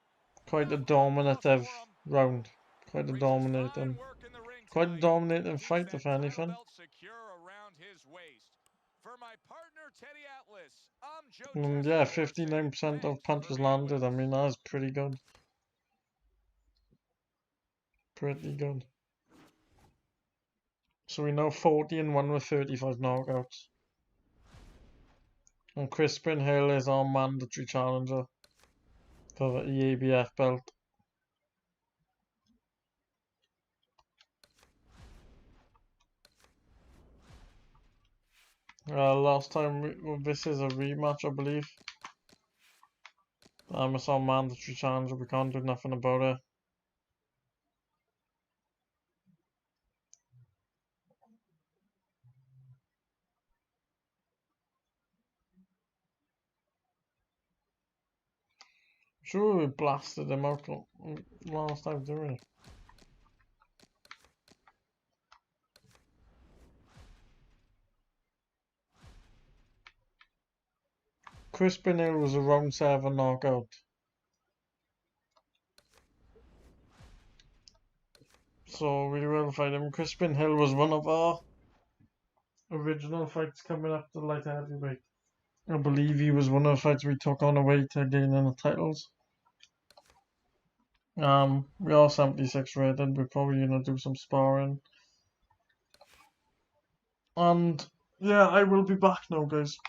[SPEAKER 1] Quite a dominative round. Quite a
[SPEAKER 3] Reaches
[SPEAKER 1] dominating.
[SPEAKER 3] fine work in the ring
[SPEAKER 1] Quite a
[SPEAKER 3] tonight.
[SPEAKER 1] dominating
[SPEAKER 3] Keeps
[SPEAKER 1] fight,
[SPEAKER 3] that
[SPEAKER 1] if
[SPEAKER 3] title
[SPEAKER 1] anything.
[SPEAKER 3] belt secure around his waist. For my partner Teddy Atlas, I'm Joe
[SPEAKER 1] Yeah,
[SPEAKER 3] Testa.
[SPEAKER 1] 59% of
[SPEAKER 3] Thanks
[SPEAKER 1] punches
[SPEAKER 3] for being
[SPEAKER 1] landed.
[SPEAKER 3] with
[SPEAKER 1] I
[SPEAKER 3] us.
[SPEAKER 1] mean, that is pretty good. Pretty good. So we know 40-1 with 35 knockouts. And Crispin Hill is our mandatory challenger for the EABF belt. Last time, this is a rematch, I believe. It's our mandatory challenger, we can't do nothing about it. Sure, we blasted him out last time, didn't we? Crispin Hill was a round 7 knockout. So we will fight him. Crispin Hill was one of our original fights coming up to light heavyweight. I believe he was one of the fights we took on away to gaining the titles. We are 76 rated. We're probably gonna do some sparring. And yeah, I will be back now, guys.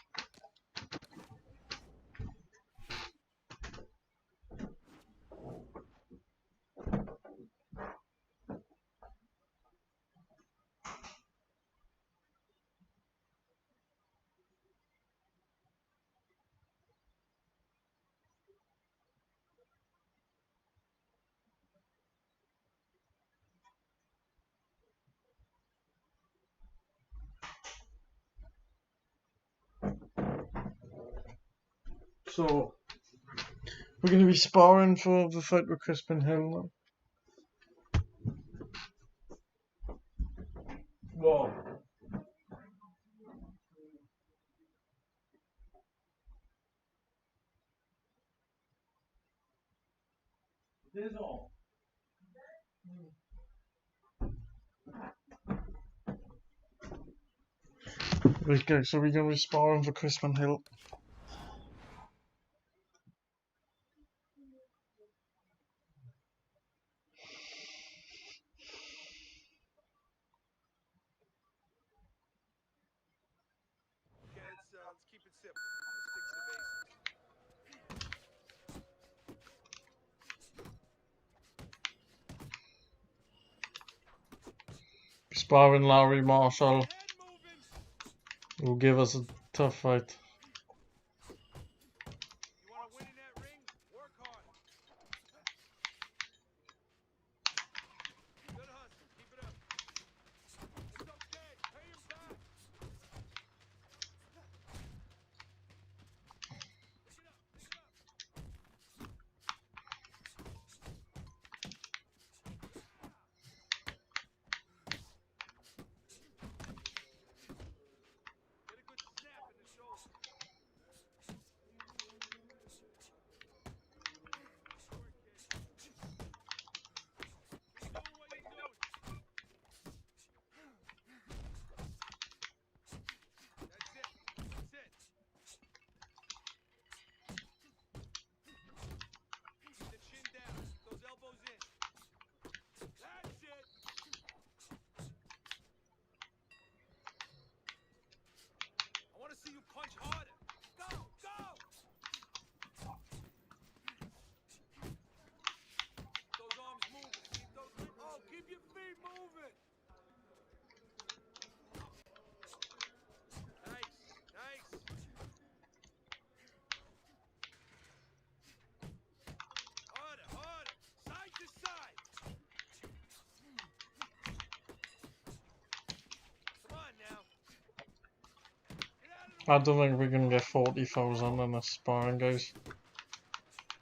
[SPEAKER 1] So we're gonna be sparring for the fight with Crispin Hill now. Whoa. This all. Right guys, so we're gonna be sparring for Crispin Hill.
[SPEAKER 5] Okay, let's keep it simple. Let's stick to the basics.
[SPEAKER 1] Sparring Larry Marshall,
[SPEAKER 5] Head moving.
[SPEAKER 1] will give us a tough fight.
[SPEAKER 5] You want to win in that ring? Work hard. Good hustle. Keep it up. It's okay. Pay him back. Get a good snap in the shoulder. Keep doing what you're doing. That's it. That's it. Keep the chin down. Those elbows in. That's it. I want to see you punch harder. Go, go. Those arms moving. Keep those. Oh, keep your feet moving. Nice, nice. Harder, harder. Side to side. Come on now. Get out of the
[SPEAKER 1] I don't think we can get 40,000 in this sparring guys.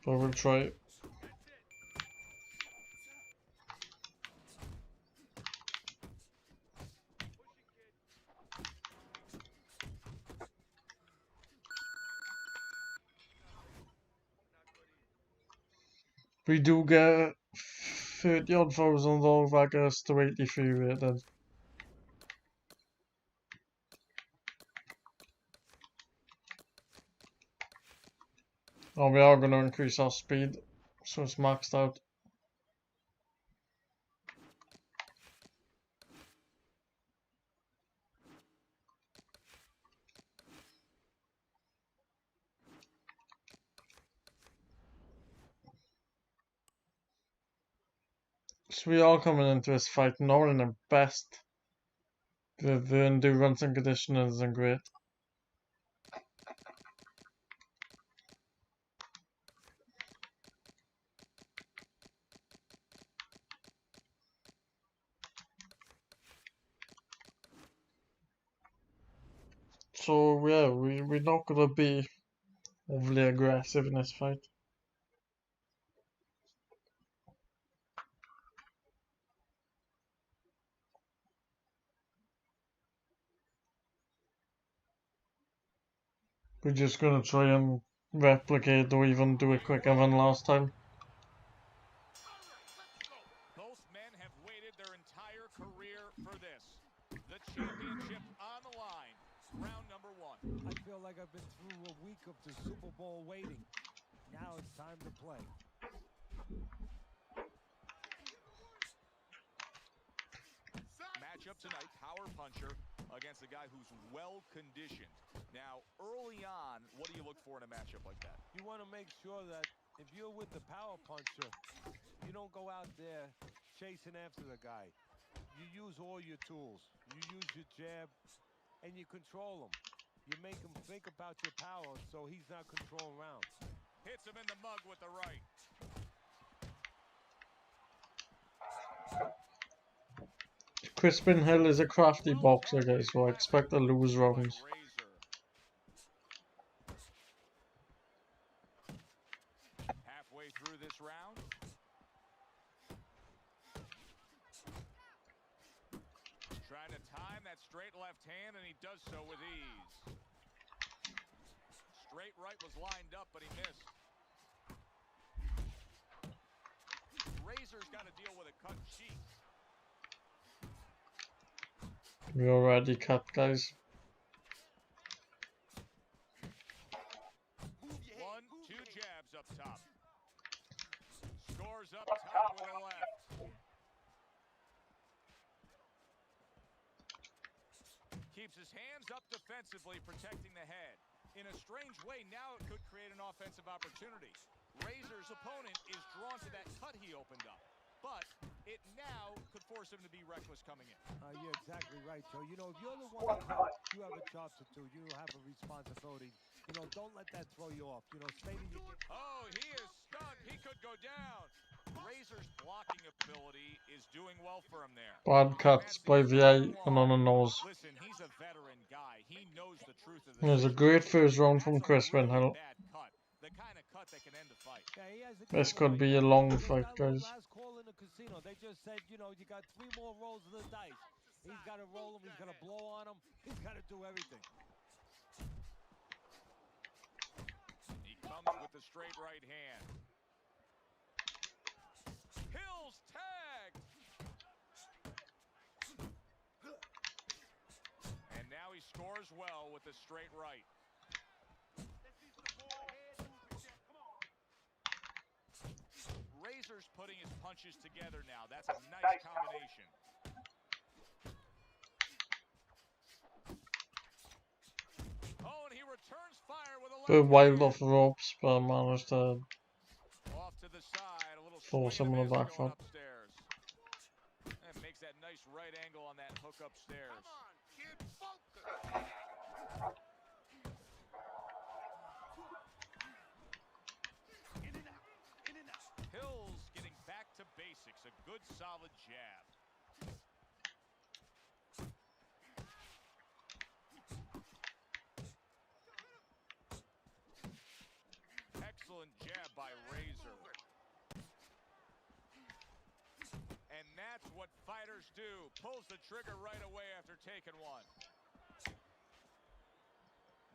[SPEAKER 1] But we'll try it.
[SPEAKER 5] That's it. Push it, kid.
[SPEAKER 1] We do get 30 odd thousand though, that gets to 83 rated. Oh, we are going to increase our speed, so it's maxed out. So we are coming into this fight knowing the best. The endurance and conditioning isn't great. So yeah, we're not gonna be overly aggressive in this fight. We're just gonna try and replicate or even do it quicker than last time.
[SPEAKER 3] Both men have waited their entire career for this. The championship on the line. Round number one.
[SPEAKER 4] I feel like I've been through a week of the Super Bowl waiting. Now it's time to play.
[SPEAKER 3] Matchup tonight, power puncher against a guy who's well conditioned. Now, early on, what do you look for in a matchup like that?
[SPEAKER 4] You want to make sure that if you're with the power puncher, you don't go out there chasing after the guy. You use all your tools. You use your jab, and you control him. You make him think about your power so he's not controlling rounds.
[SPEAKER 3] Hits him in the mug with the right.
[SPEAKER 1] Crispin Hill is a crafty boxer, guys, so I expect to lose rounds.
[SPEAKER 3] Razor. through this round. Trying to time that straight left hand, and he does so with ease. Straight right was lined up, but he missed. Razor's got to deal with a cut cheek.
[SPEAKER 1] We already cut, guys.
[SPEAKER 3] 1-2 jabs up top. Scores up top with a left. Keeps his hands up defensively, protecting the head. In a strange way, now it could create an offensive opportunity. Razor's opponent is drawn to that cut he opened up, but it now could force him to be reckless coming in.
[SPEAKER 4] You're exactly right, Joe. You know, if you're the one to cut, you have a job to do. You have a responsibility. You know, don't let that throw you off. You know, stay to your...
[SPEAKER 3] Oh, he is stunned. He could go down. Razor's blocking ability is doing well for him there.
[SPEAKER 1] Bad cuts by VA and on the nose.
[SPEAKER 3] Listen, he's a veteran guy. He knows the truth of
[SPEAKER 1] It was a great first round from Chris Winhill.
[SPEAKER 3] The kind of cut that can end the fight.
[SPEAKER 4] Yeah, he has a
[SPEAKER 1] This
[SPEAKER 4] good
[SPEAKER 1] could
[SPEAKER 4] weight.
[SPEAKER 1] be a long
[SPEAKER 4] Just
[SPEAKER 1] fight,
[SPEAKER 4] that little
[SPEAKER 1] guys.
[SPEAKER 4] last call in the casino, they just said, you know, you got 3 more rolls of the dice. He's got to roll them. He's got to blow on them. He's got to do everything.
[SPEAKER 3] He comes with the straight right hand. Hills tagged. And now he scores well with the straight right. Razor's putting his punches together now. That's a nice combination. Oh, and he returns fire with a left
[SPEAKER 1] Bit wild
[SPEAKER 3] hand.
[SPEAKER 1] off the ropes, but managed to
[SPEAKER 3] Off to the side, a little
[SPEAKER 1] force
[SPEAKER 3] swing
[SPEAKER 1] him
[SPEAKER 3] and
[SPEAKER 1] in the
[SPEAKER 3] a
[SPEAKER 1] back
[SPEAKER 3] miss going
[SPEAKER 1] foot.
[SPEAKER 3] upstairs. And makes that nice right angle on that hook upstairs.
[SPEAKER 5] Come on, kid, focus. In and out, in and out.
[SPEAKER 3] Hills getting back to basics. A good, solid jab. Excellent jab by Razor. And that's what fighters do. Pulls the trigger right away after taking one.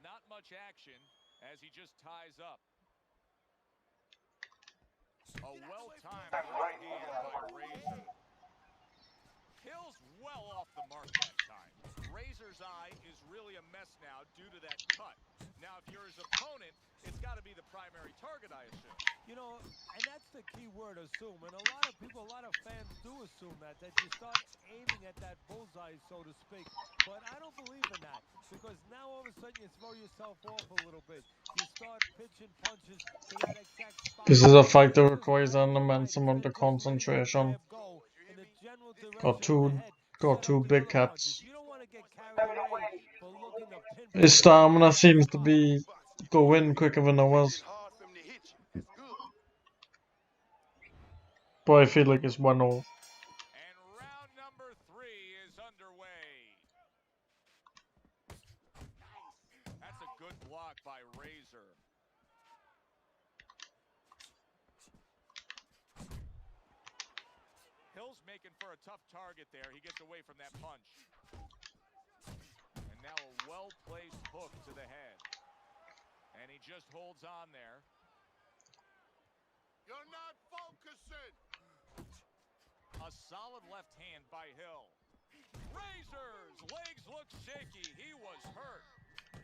[SPEAKER 3] Not much action as he just ties up. A well-timed right hand by Razor. Hills well off the mark that time. Razor's eye is really a mess now due to that cut. Now, if you're his opponent, it's got to be the primary target, I assume.
[SPEAKER 4] You know, and that's the key word, assume. And a lot of people, a lot of fans do assume that you start aiming at that bullseye, so to speak. But I don't believe in that, because now all of a sudden you throw yourself off a little bit. You start pitching punches to that exact spot.
[SPEAKER 1] This is a fight that requires an immense amount of concentration. Got two big cuts.
[SPEAKER 4] You don't want to get carried away for looking to pinpoint.
[SPEAKER 1] His stamina seems to be going quicker than ours,
[SPEAKER 5] It's hard for him to hit you. That's good.
[SPEAKER 1] but I feel like it's 1-0.
[SPEAKER 3] And round number 3 is underway. That's a good block by Razor. Hill's making for a tough target there. He gets away from that punch. And now a well-placed hook to the head. And he just holds on there.
[SPEAKER 5] You're not focusing.
[SPEAKER 3] A solid left hand by Hill. Razor's legs look shaky. He was hurt.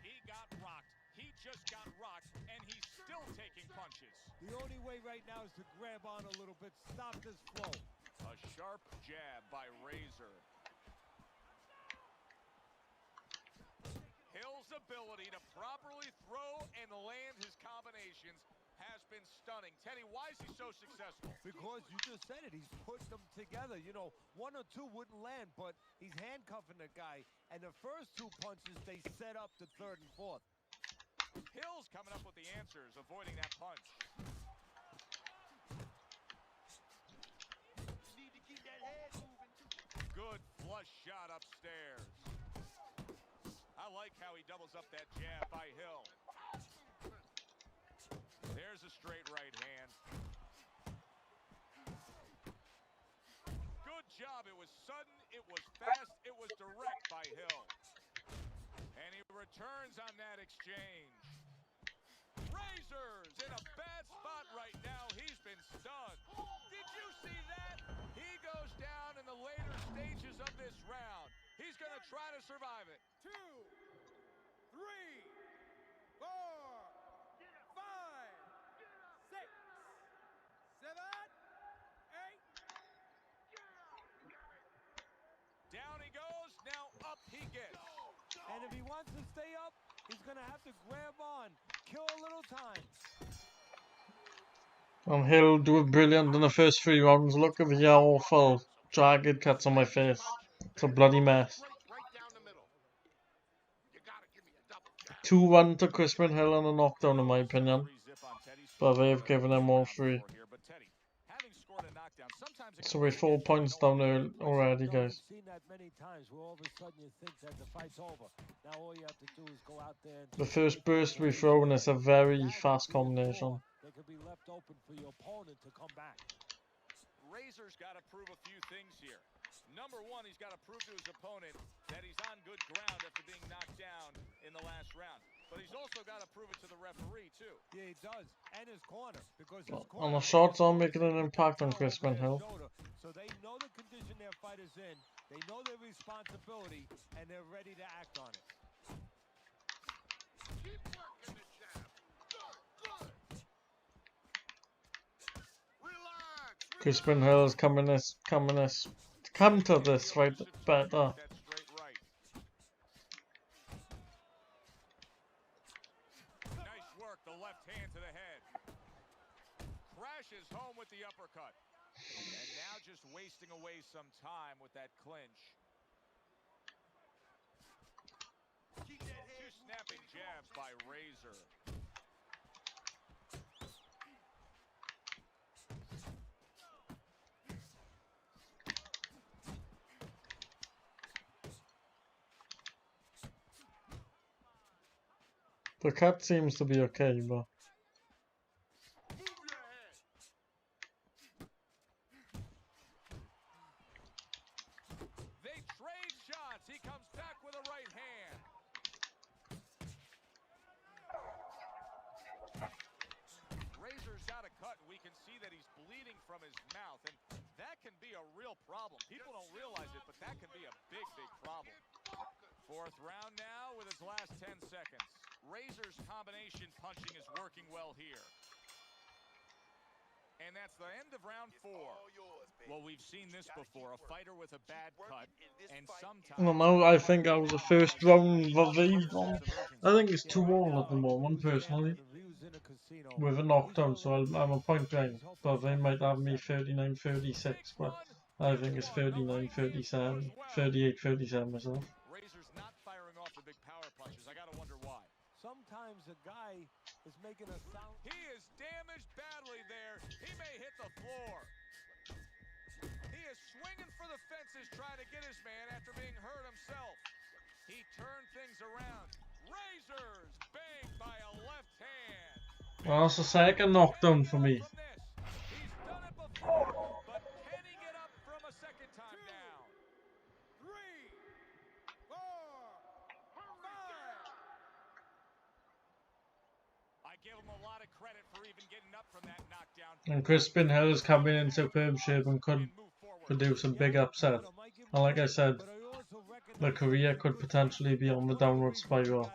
[SPEAKER 3] He got rocked. He just got rocked, and he's still taking punches.
[SPEAKER 4] The only way right now is to grab on a little bit, stop this flow.
[SPEAKER 3] A sharp jab by Razor. Hill's ability to properly throw and land his combinations has been stunning. Teddy, why is he so successful?
[SPEAKER 4] Because you just said it, he's putting them together. You know, 1 or 2 wouldn't land, but he's handcuffing the guy. And the first 2 punches, they set up the 3rd and 4th.
[SPEAKER 3] Hill's coming up with the answers, avoiding that punch.
[SPEAKER 5] You need to keep that head moving.
[SPEAKER 3] Good flush shot upstairs. I like how he doubles up that jab by Hill. There's a straight right hand. job. It was sudden, it was fast, it was direct by Hill. And he returns on that exchange. Razor's in a bad spot right now. He's been stunned. Did you see that? He goes down in the later stages of this round. He's going to try to survive it.
[SPEAKER 4] 2, 3, 4, 5, 6, 7, 8.
[SPEAKER 3] Down he goes. Now up he gets.
[SPEAKER 4] And if he wants to stay up, he's going to have to grab on, kill a little time.
[SPEAKER 1] And Hill doing brilliant in the first 3 rounds. Look at the awful jagged cuts on my face. It's a bloody mess. 2-1 to Crispin Hill and a knockdown in my opinion. But they've given him all 3. So we're 4 points down there already, guys.
[SPEAKER 4] Seen that many times where all of a sudden you think that the fight's over. Now all you have to do is go out there and
[SPEAKER 1] The first burst we throw in is a very fast combination.
[SPEAKER 4] they could be left open for your opponent to come back.
[SPEAKER 3] Razor's got to prove a few things here. Number one, he's got to prove to his opponent that he's on good ground after being knocked down in the last round. But he's also got to prove it to the referee, too.
[SPEAKER 4] Yeah, he does. And his corner. Because his
[SPEAKER 1] And
[SPEAKER 4] corner
[SPEAKER 1] the shots are making an impact on Crispin Hill.
[SPEAKER 4] So they know the condition their fighter's in. They know their responsibility, and they're ready to act on it.
[SPEAKER 5] Keep working the jab. Good. Relax.
[SPEAKER 1] Crispin Hill is come to this fight better.
[SPEAKER 3] That's straight right. Nice work, the left hand to the head. Crashes home with the uppercut. And now just wasting away some time with that clinch.
[SPEAKER 5] Keep that head.
[SPEAKER 3] Two snapping jabs by Razor.
[SPEAKER 1] The cut seems to be okay, but
[SPEAKER 5] Move your head.
[SPEAKER 3] They trade shots. He comes back with a right hand. Razor's got a cut. We can see that he's bleeding from his mouth, and that can be a real problem. People don't realize it, but that can be a big, big problem. 4th round now with his last 10 seconds. Razor's combination punching is working well here. And that's the end of round 4.
[SPEAKER 5] All yours, baby.
[SPEAKER 3] Well, we've seen this before. A fighter with a bad cut, and sometimes...
[SPEAKER 1] well, now I think that was the first round of these one. I think it's 2-all at the moment, personally, with a knockdown, so I'm a point behind. But they might have me 39-36, but I think it's 39-37, 38-37 myself.
[SPEAKER 3] Razor's not firing off the big power punches. I gotta wonder why.
[SPEAKER 4] Sometimes a guy is making a sound.
[SPEAKER 3] He is damaged badly there. He may hit the floor. He is swinging for the fences trying to get his man after being hurt himself. He turned things around. Razor's banged by a left hand.
[SPEAKER 1] Well, that's the second knockdown for me.
[SPEAKER 3] From this. He's done it before, but can he get up from a second time down?
[SPEAKER 4] 3, 4, 5.
[SPEAKER 3] I give him a lot of credit for even getting up from that knockdown.
[SPEAKER 1] And Crispin Hill is coming in superb shape and could
[SPEAKER 3] And move forward.
[SPEAKER 1] produce a big upset. And like I said, the career could potentially be on the downward spiral.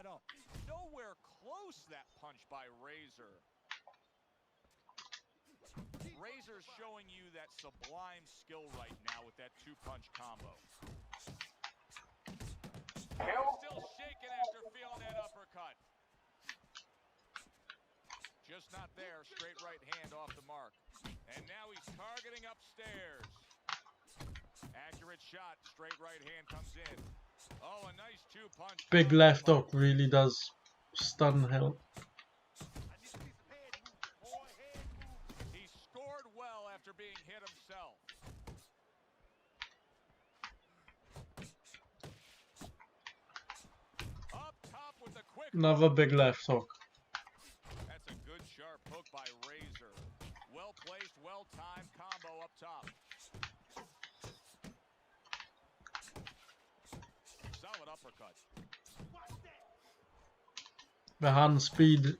[SPEAKER 3] Nowhere close that punch by Razor. Razor's showing you that sublime skill right now with that 2-punch combo. Still shaking after feeling that uppercut. Just not there. Straight right hand off the mark. And now he's targeting upstairs. Accurate shot. Straight right hand comes in. Oh, a nice 2-punch.
[SPEAKER 1] Big
[SPEAKER 3] combo.
[SPEAKER 1] left hook really does stun Hill.
[SPEAKER 3] He scored well after being hit himself. Up top with the quick.
[SPEAKER 1] Another big left hook.
[SPEAKER 3] That's a good sharp hook by Razor. Well placed, well timed combo up top. uppercut.
[SPEAKER 1] The hand speed.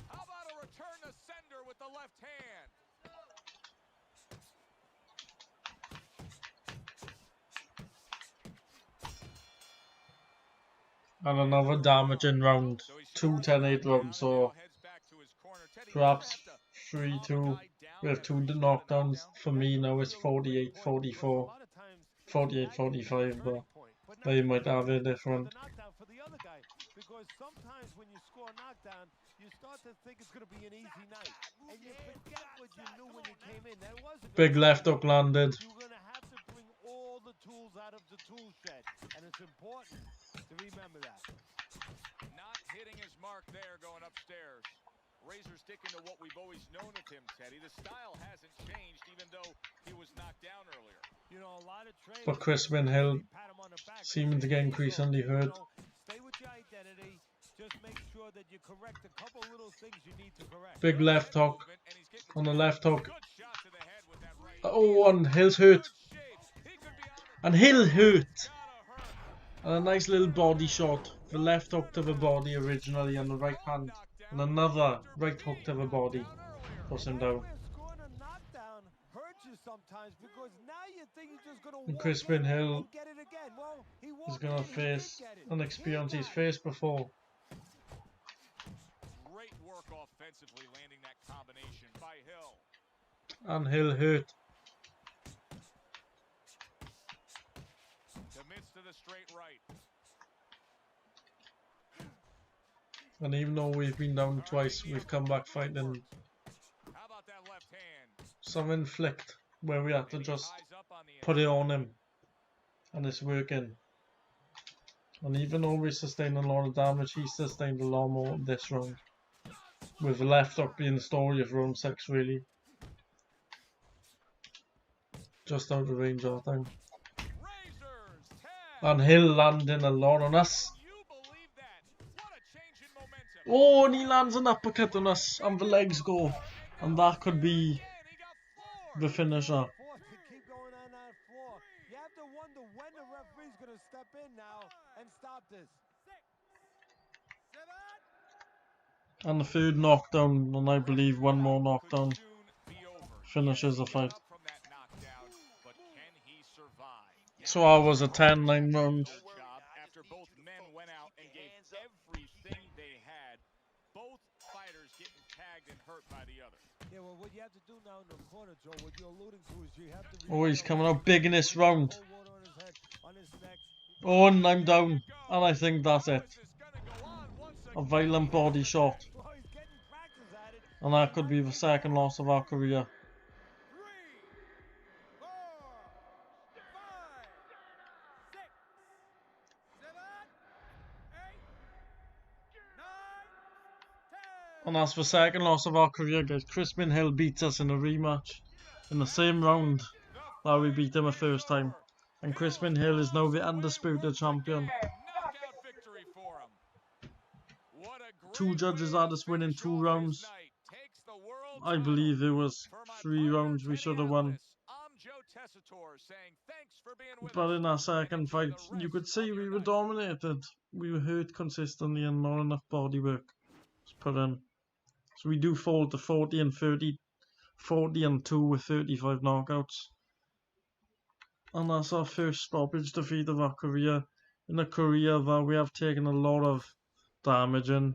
[SPEAKER 3] How about a return to sender with the left hand?
[SPEAKER 1] And another damaging round.
[SPEAKER 3] So he
[SPEAKER 1] 2
[SPEAKER 3] starts the
[SPEAKER 1] 10-8
[SPEAKER 3] knockdown
[SPEAKER 1] rounds,
[SPEAKER 3] and now
[SPEAKER 1] so
[SPEAKER 3] heads back to his corner. Teddy,
[SPEAKER 1] perhaps
[SPEAKER 3] you're gonna have to
[SPEAKER 1] 3-2.
[SPEAKER 3] calm a guy down
[SPEAKER 1] We have
[SPEAKER 3] after
[SPEAKER 1] 2
[SPEAKER 3] he started a
[SPEAKER 1] knockdowns.
[SPEAKER 3] knockdown.
[SPEAKER 1] For me now it's 48-44, 48-45, but they might have it different.
[SPEAKER 4] For the other guy, because sometimes when you score a knockdown, you start to think it's going to be an easy night, and you forget what you knew when you came in. That wasn't
[SPEAKER 1] Big left hook landed.
[SPEAKER 4] You're going to have to bring all the tools out of the tool shed, and it's important to remember that.
[SPEAKER 3] Not hitting his mark there going upstairs. Razor sticking to what we've always known of him, Teddy. The style hasn't changed even though he was knocked down earlier.
[SPEAKER 4] You know, a lot of trainers,
[SPEAKER 1] But Crispin Hill
[SPEAKER 4] pat him on the back,
[SPEAKER 1] seeming to get increasingly hurt.
[SPEAKER 4] Stay with your identity. Just make sure that you correct a couple little things you need to correct.
[SPEAKER 1] Big left hook
[SPEAKER 3] And he's getting
[SPEAKER 1] on the left hook.
[SPEAKER 3] good shot to the head with that right.
[SPEAKER 1] Oh, and Hill's hurt.
[SPEAKER 3] Good shape. He could be on the
[SPEAKER 1] And Hill hurt.
[SPEAKER 3] gotta hurt.
[SPEAKER 1] And a nice little body shot. The left hook to the body originally on the right hand. And another right hook to the body. Puts him down.
[SPEAKER 4] Scoring a knockdown hurts you sometimes because now you think he's just going to
[SPEAKER 1] And
[SPEAKER 4] walk
[SPEAKER 1] Crispin
[SPEAKER 4] in
[SPEAKER 1] Hill
[SPEAKER 4] and get it again. Well, he
[SPEAKER 1] is
[SPEAKER 4] walked
[SPEAKER 1] going
[SPEAKER 4] in,
[SPEAKER 1] to
[SPEAKER 4] he did
[SPEAKER 1] face
[SPEAKER 4] get it.
[SPEAKER 1] an experience
[SPEAKER 4] He
[SPEAKER 1] he's
[SPEAKER 4] got it.
[SPEAKER 1] faced before.
[SPEAKER 3] Great work offensively landing that combination by Hill.
[SPEAKER 1] And Hill hurt.
[SPEAKER 3] Commits to the straight right.
[SPEAKER 1] And even though we've been down twice, we've come back fighting
[SPEAKER 3] How about that left hand?
[SPEAKER 1] some inflict where we had to
[SPEAKER 3] And he
[SPEAKER 1] just
[SPEAKER 3] ties up on the
[SPEAKER 1] put it on him. And it's working. And even though we sustained a lot of damage, he sustained a lot more this round. With the left hook being the story of round 6 really. Just out of range I think.
[SPEAKER 3] Razor's tag.
[SPEAKER 1] And Hill landing a lot on us.
[SPEAKER 3] You believe that? What a change in momentum.
[SPEAKER 1] Oh, and he lands an uppercut on us, and the legs go. And that could be
[SPEAKER 3] Again, he got
[SPEAKER 1] the
[SPEAKER 3] floored.
[SPEAKER 1] finisher.
[SPEAKER 4] Forced to keep going on that floor. You have to wonder when the referee's going to step in now and stop this.
[SPEAKER 1] And the third knockdown, and I believe one more knockdown
[SPEAKER 3] Could soon be over.
[SPEAKER 1] finishes the
[SPEAKER 3] He got
[SPEAKER 1] fight.
[SPEAKER 3] up from that knockdown, but can he survive?
[SPEAKER 1] So I was a 10-9 round.
[SPEAKER 3] Their job after both men went out and gave everything they had. Both fighters getting tagged and hurt by the other.
[SPEAKER 4] Yeah, well, what you have to do now in the corner, Joe, what you're alluding to is you have to...
[SPEAKER 1] Oh, he's coming out big in this round.
[SPEAKER 4] Cold water on his head, on his neck.
[SPEAKER 1] Oh, and I'm down. And I think that's
[SPEAKER 3] How
[SPEAKER 1] it.
[SPEAKER 3] is this gonna go on once
[SPEAKER 1] A
[SPEAKER 3] again?
[SPEAKER 1] violent body shot.
[SPEAKER 4] Well, he's getting practice at it.
[SPEAKER 1] And that could be the second loss of our career.
[SPEAKER 3] 3, 4, 5, 6, 7, 8, 9, 10.
[SPEAKER 1] And that's the second loss of our career, guys. Crispin Hill beats us in a rematch in the same round that we beat him the first time. And Crispin Hill is now the undisputed champion.
[SPEAKER 3] Knockout victory for him. What a great
[SPEAKER 1] 2 judges
[SPEAKER 3] way
[SPEAKER 1] had
[SPEAKER 3] to
[SPEAKER 1] us winning
[SPEAKER 3] finish
[SPEAKER 1] 2
[SPEAKER 3] off his
[SPEAKER 1] rounds.
[SPEAKER 3] night. Takes the world
[SPEAKER 1] I
[SPEAKER 3] title.
[SPEAKER 1] believe it was
[SPEAKER 3] For my
[SPEAKER 1] 3
[SPEAKER 3] partner,
[SPEAKER 1] rounds we
[SPEAKER 3] Teddy
[SPEAKER 1] should have won.
[SPEAKER 3] Atlas, I'm Joe Tessitore saying thanks for being with
[SPEAKER 1] But
[SPEAKER 3] us.
[SPEAKER 1] in our second
[SPEAKER 3] And enjoy
[SPEAKER 1] fight,
[SPEAKER 3] the
[SPEAKER 1] you
[SPEAKER 3] rest
[SPEAKER 1] could
[SPEAKER 3] of
[SPEAKER 1] see
[SPEAKER 3] your
[SPEAKER 1] we were
[SPEAKER 3] night.
[SPEAKER 1] dominated. We were hurt consistently and not enough body work was put in. So we do fall to 40 and 30, 40 and 2 with 35 knockouts. And that's our first stoppage defeat of our career. In a career that we have taken a lot of damage in.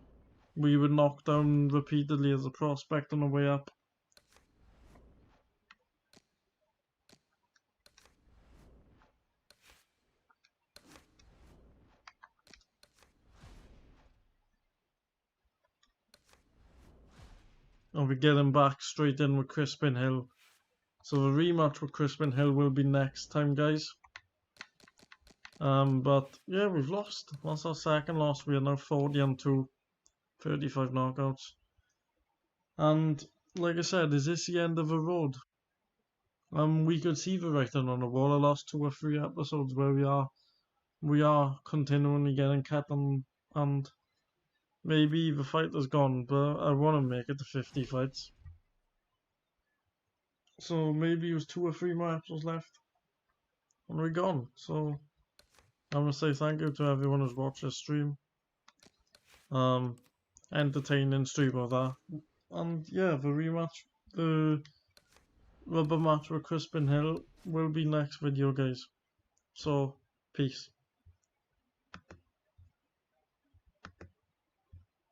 [SPEAKER 1] We were knocked down repeatedly as a prospect on the way up. And we're getting back straight in with Crispin Hill. So the rematch with Crispin Hill will be next time, guys. But yeah, we've lost. That's our second loss. We are now 40 and 2, 35 knockouts. And like I said, is this the end of the road? We could see the writing on the wall. I lost 2 or 3 episodes where we are continually getting cut and maybe the fight is gone, but I want to make it to 50 fights. So maybe it was 2 or 3 more episodes left and we're gone. So I want to say thank you to everyone who's watched this stream. Entertaining stream of that. And yeah, the rematch, the rubber match with Crispin Hill will be next video, guys. So, peace.